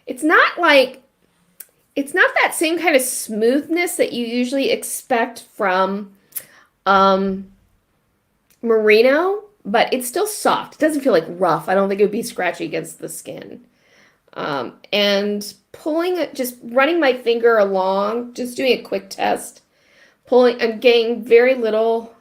It's not that same kind of smoothness that you usually expect from merino, but it's still soft. It doesn't feel like rough. I don't think it would be scratchy against the skin. And pulling it, just running my finger along, just doing a quick test, pulling, I'm getting very little.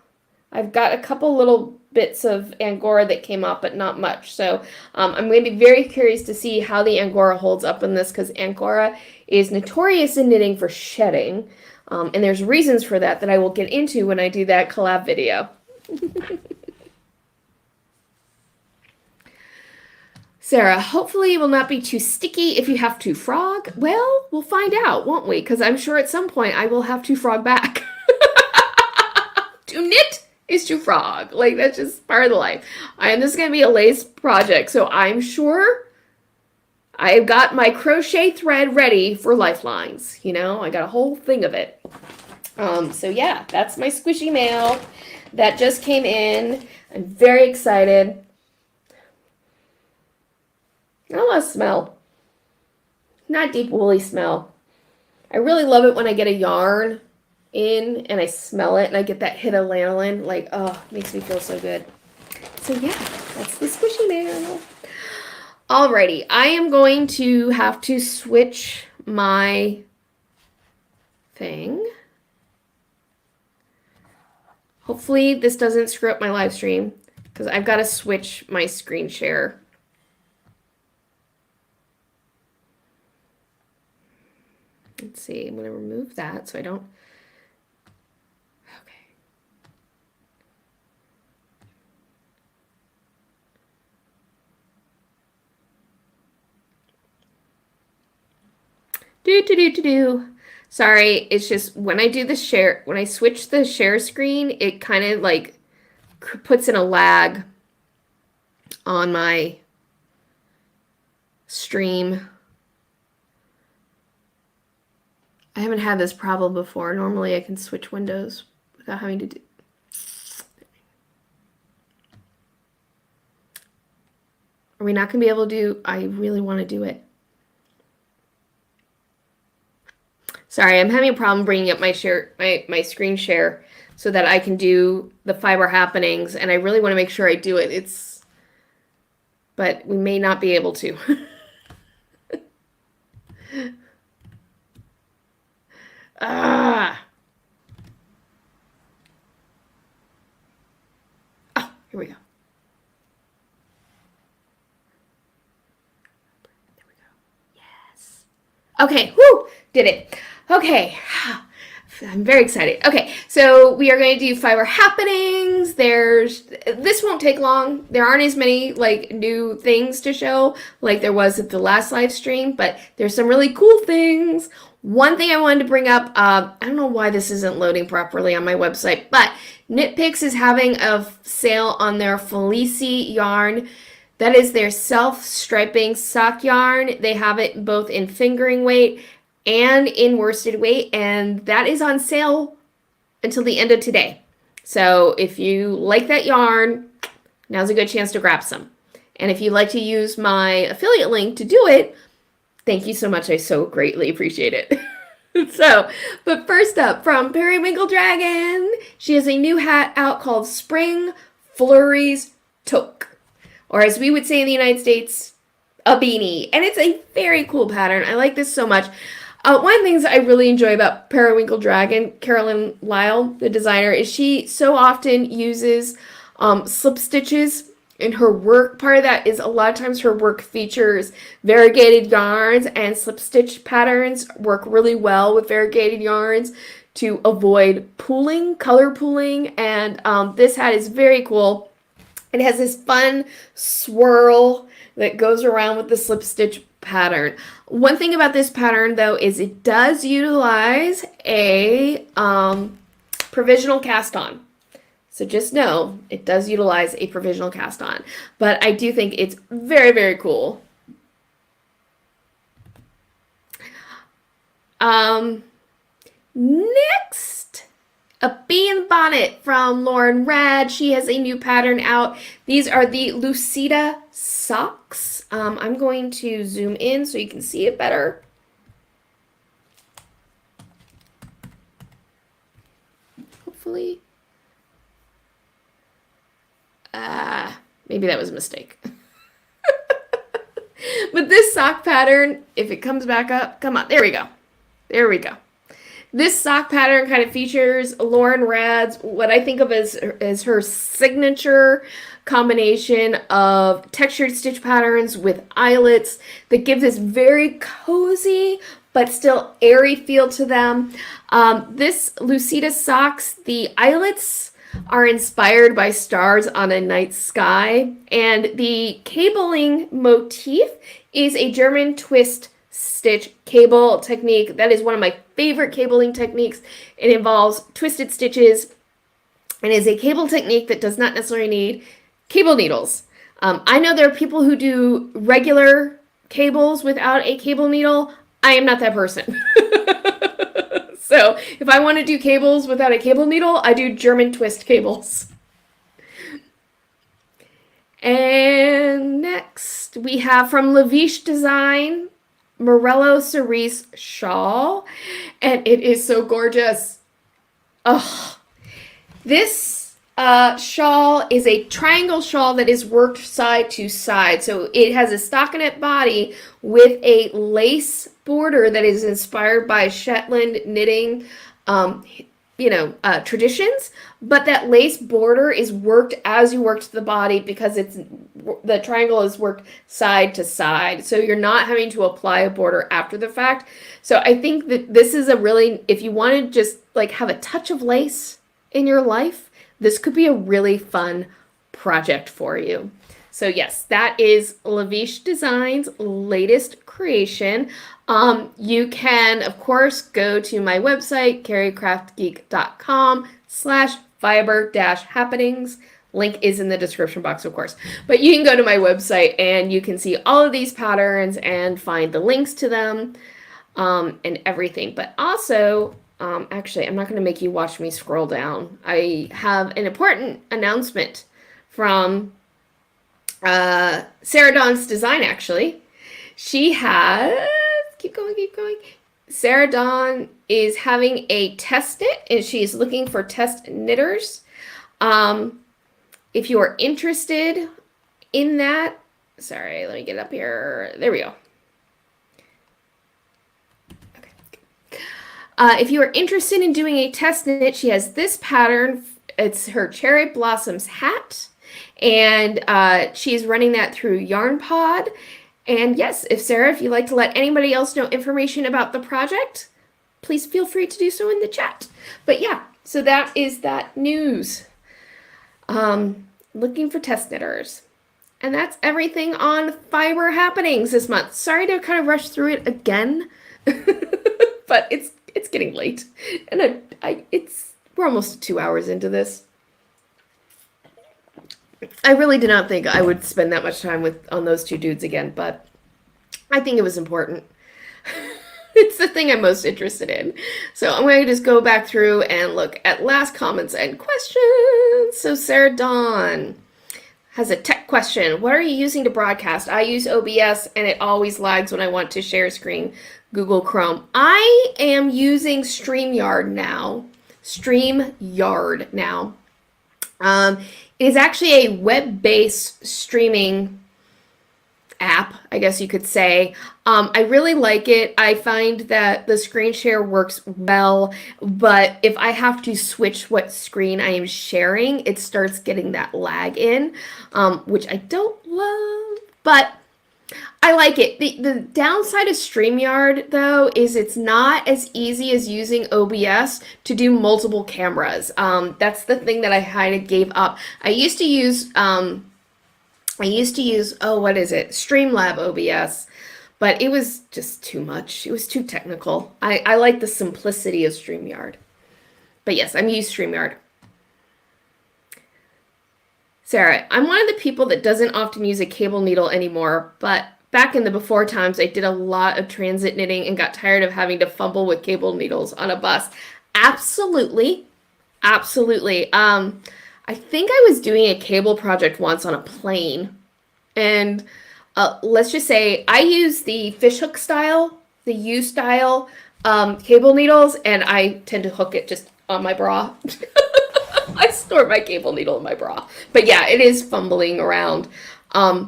I've got a couple little bits of Angora that came off, but not much. So I'm going to be very curious to see how the Angora holds up in this, because Angora is notorious in knitting for shedding. And there's reasons for that I will get into when I do that collab video. Sarah, hopefully it will not be too sticky if you have to frog. Well, we'll find out, won't we? Because I'm sure at some point I will have to frog back. To knit is to frog. Like, that's just part of the life. And this is going to be a lace project, so I'm sure I've got my crochet thread ready for lifelines. You know, I got a whole thing of it. So yeah, that's my squishy mail that just came in. I'm very excited. I love smell. Not deep woolly smell. I really love it when I get a yarn in and I smell it and I get that hit of lanolin. Like, oh, it makes me feel so good. So yeah, that's the squishy mail. Alrighty, I am going to have to switch my thing. Hopefully this doesn't screw up my live stream because I've got to switch my screen share. Let's see, I'm going to remove that so I don't. Okay. Sorry, it's just when I do the share, when I switch the share screen, it kind of like puts in a lag on my stream. I haven't had this problem before. Normally I can switch windows without having to do. Are we not going to be able to do? I really want to do it. Sorry, I'm having a problem bringing up my my screen share so that I can do the fiber happenings, and I really want to make sure I do it. But we may not be able to. Oh, here we go. There we go. Yes. Okay, whoo, did it. Okay, I'm very excited. Okay, so we are going to do fiber happenings. This won't take long. There aren't as many like new things to show like there was at the last live stream, but there's some really cool things. One thing I wanted to bring up, I don't know why this isn't loading properly on my website, but Knit Picks is having a sale on their Felici yarn. That is their self-striping sock yarn. They have it both in fingering weight and in worsted weight, and that is on sale until the end of today. So if you like that yarn, now's a good chance to grab some. And if you'd like to use my affiliate link to do it, thank you so much. I so greatly appreciate it. But first up, from Periwinkle Dragon, she has a new hat out called Spring Flurries Toque, or as we would say in the United States, a beanie. And it's a very cool pattern. I like this so much. One of the things I really enjoy about Periwinkle Dragon, Carolyn Lyle, the designer, is she so often uses slip stitches in her work. Part of that is a lot of times her work features variegated yarns, and slip stitch patterns work really well with variegated yarns to avoid pooling, color pooling, and this hat is very cool. It has this fun swirl that goes around with the slip stitch pattern. One thing about this pattern though is it does utilize a provisional cast on. So just know it does utilize a provisional cast on. But I do think it's very, very cool. Next, a bee in the bonnet from Lauren Rad. She has a new pattern out. These are the Lucida socks. I'm going to zoom in so you can see it better. Hopefully. Maybe that was a mistake. But this sock pattern, if it comes back up, come on, there we go. There we go. This sock pattern kind of features Lauren Rad's, what I think of as her signature combination of textured stitch patterns with eyelets that give this very cozy but still airy feel to them. This Lucida socks, the eyelets are inspired by stars on a night sky, and the cabling motif is a German twist stitch cable technique. That is one of my favorite cabling techniques. It involves twisted stitches It is a cable technique that does not necessarily need cable needles. I know there are people who do regular cables without a cable needle. I am not that person. So if I want to do cables without a cable needle, I do German twist cables. And next we have from Lavish Design, Morello Cerise shawl. And it is so gorgeous. Oh, this shawl is a triangle shawl that is worked side to side. So it has a stockinette body with a lace border that is inspired by Shetland knitting, traditions. But that lace border is worked as you work to the body because the triangle is worked side to side. So you're not having to apply a border after the fact. So I think that this is if you want to just like have a touch of lace in your life, this could be a really fun project for you. So yes, that is Lavish Design's latest creation. You can, of course, go to my website, carriecraftgeek.com/fiber-happenings. Link is in the description box, of course. But you can go to my website and you can see all of these patterns and find the links to them and everything. But also, actually, I'm not going to make you watch me scroll down. I have an important announcement from Sarah Dawn's Design, actually. She has... Keep going. Sarah Dawn is having a test knit, and she's looking for test knitters. If you are interested in that... Sorry, let me get up here. There we go. If you are interested in doing a test knit, she has this pattern. It's her Cherry Blossoms hat, and she's running that through Yarn Pod. And yes, if you'd like to let anybody else know information about the project, please feel free to do so in the chat. But yeah, so that is that news. Looking for test knitters. And that's everything on Fiber Happenings this month. Sorry to kind of rush through it again, but it's getting late, and we're almost 2 hours into this. I really did not think I would spend that much time on those two dudes again, but I think it was important. It's the thing I'm most interested in. So I'm going to just go back through and look at last comments and questions. So Sarah Dawn has a tech question. What are you using to broadcast? I use OBS, and it always lags when I want to share screen Google Chrome. I am using StreamYard now. It is actually a web-based streaming app, I guess you could say. I really like it. I find that the screen share works well, but if I have to switch what screen I am sharing, it starts getting that lag in, which I don't love, but I like it. The downside of StreamYard, though, is it's not as easy as using OBS to do multiple cameras. That's the thing that I kind of gave up. I used to use Streamlab OBS, but it was just too much. It was too technical. I like the simplicity of StreamYard. But yes, I'm using StreamYard. Sarah, I'm one of the people that doesn't often use a cable needle anymore, but back in the before times, I did a lot of transit knitting and got tired of having to fumble with cable needles on a bus. Absolutely. I think I was doing a cable project once on a plane, and let's just say I use the fishhook style, the U style cable needles, and I tend to hook it just on my bra. I store my cable needle in my bra. But yeah, it is fumbling around. I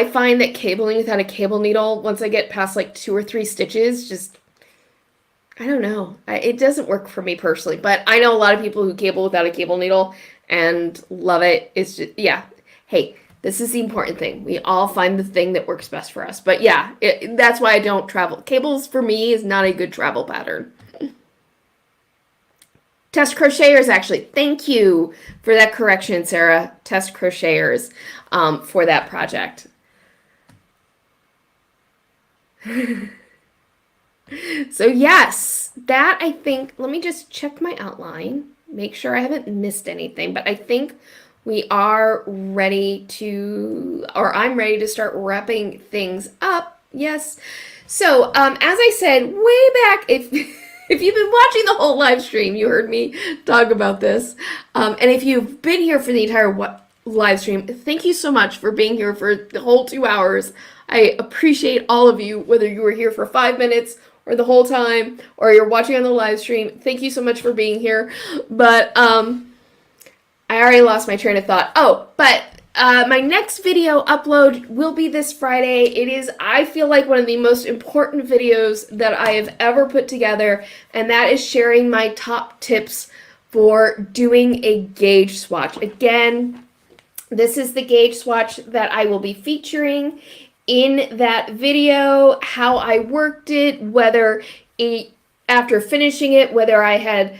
find that cabling without a cable needle, once I get past like 2 or 3 stitches, just, I don't know. It doesn't work for me personally, but I know a lot of people who cable without a cable needle and love it. It's just, yeah. Hey, this is the important thing. We all find the thing that works best for us. But yeah, that's why I don't travel. Cables for me is not a good travel pattern. Test crocheters, actually. Thank you for that correction, Sarah. Test crocheters for that project. So yes, that I think, let me just check my outline make sure I haven't missed anything, but I think we are ready to, or I'm ready to start wrapping things up. Yes. So, as I said way back, if you've been watching the whole live stream, you heard me talk about this. And if you've been here for the entire live stream, thank you so much for being here for the whole 2 hours. I appreciate all of you, whether you were here for 5 minutes or the whole time, or you're watching on the live stream. Thank you so much for being here. But I already lost my train of thought. Oh, but my next video upload will be this Friday. It is, I feel like, one of the most important videos that I have ever put together, and that is sharing my top tips for doing a gauge swatch. Again, this is the gauge swatch that I will be featuring in that video, how I worked it, after finishing it, whether I had,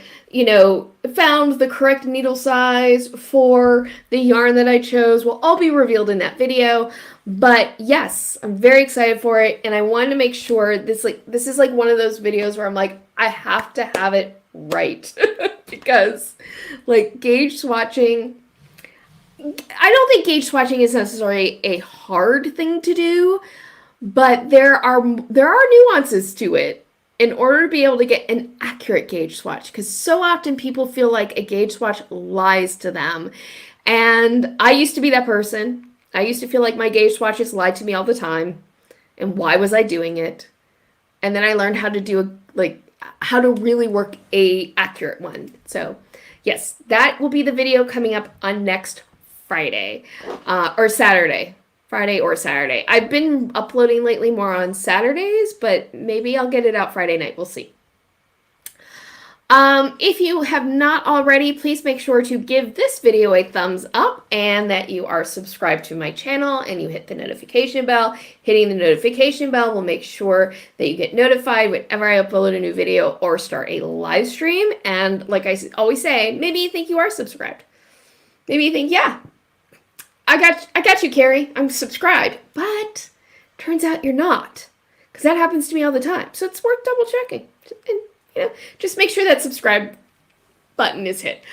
found the correct needle size for the yarn that I chose, will all be revealed in that video. But yes, I'm very excited for it, and I wanted to make sure this is like one of those videos where I'm like, I have to have it right. Because gauge swatching, I don't think gauge swatching is necessarily a hard thing to do, but there are nuances to it in order to be able to get an accurate gauge swatch, because so often people feel like a gauge swatch lies to them. And I used to be that person. I used to feel like my gauge swatches lied to me all the time. And why was I doing it? And then I learned how to how to really work a accurate one. So yes, that will be the video coming up on next Friday or Saturday. Friday or Saturday. I've been uploading lately more on Saturdays, but maybe I'll get it out Friday night. We'll see. If you have not already, please make sure to give this video a thumbs up and that you are subscribed to my channel and you hit the notification bell. Hitting the notification bell will make sure that you get notified whenever I upload a new video or start a live stream. And like I always say, maybe you think you are subscribed. Maybe you think, yeah, I got you, Carrie. I'm subscribed. But turns out you're not, because that happens to me all the time. So it's worth double checking. And, just make sure that subscribe button is hit.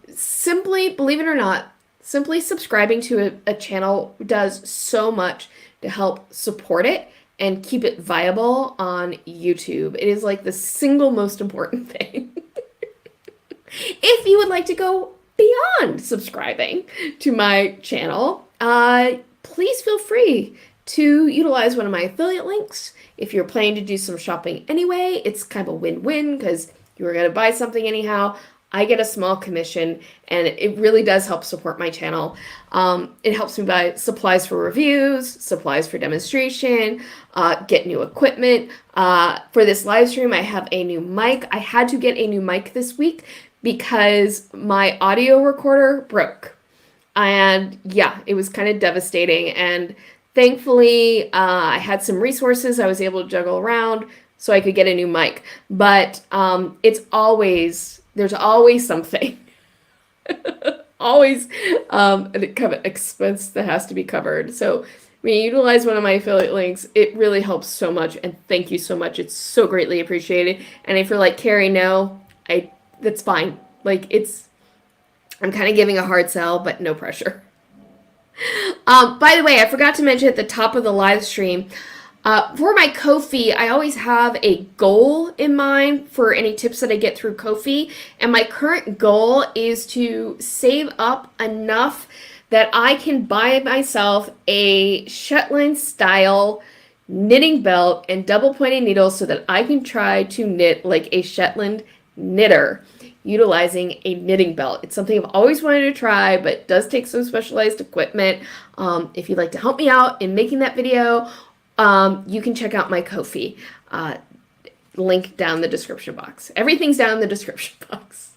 Simply, believe it or not, simply subscribing to a channel does so much to help support it and keep it viable on YouTube. It is like the single most important thing. If you would like to go beyond subscribing to my channel, please feel free to utilize one of my affiliate links. If you're planning to do some shopping anyway, it's kind of a win-win, because you were going to buy something anyhow. I get a small commission, and it really does help support my channel. It helps me buy supplies for reviews, supplies for demonstration, get new equipment. For this live stream, I have a new mic. I had to get a new mic this week because my audio recorder broke. And yeah, it was kind of devastating. And thankfully, I had some resources I was able to juggle around so I could get a new mic. But there's always something. Always an expense that has to be covered. So when you utilize one of my affiliate links, it really helps so much. And thank you so much. It's so greatly appreciated. And if you're like, Carrie, no, that's fine. I'm kind of giving a hard sell, but no pressure. By the way, I forgot to mention at the top of the live stream, for my Ko-fi, I always have a goal in mind for any tips that I get through Ko-fi. And my current goal is to save up enough that I can buy myself a Shetland style knitting belt and double pointed needles so that I can try to knit like a Shetland knitter utilizing a knitting belt. It's something I've always wanted to try, but it does take some specialized equipment. If you'd like to help me out in making that video, you can check out my Ko-fi. Link down in the description box. Everything's down in the description box.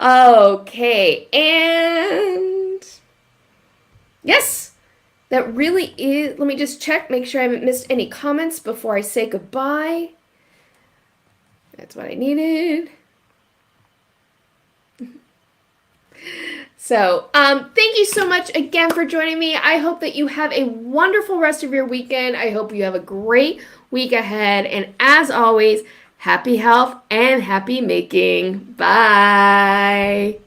Okay, and yes, that really is, let me just check, make sure I haven't missed any comments before I say goodbye. That's what I needed. So, thank you so much again for joining me. I hope that you have a wonderful rest of your weekend. I hope you have a great week ahead. And as always, happy health, and happy making. Bye.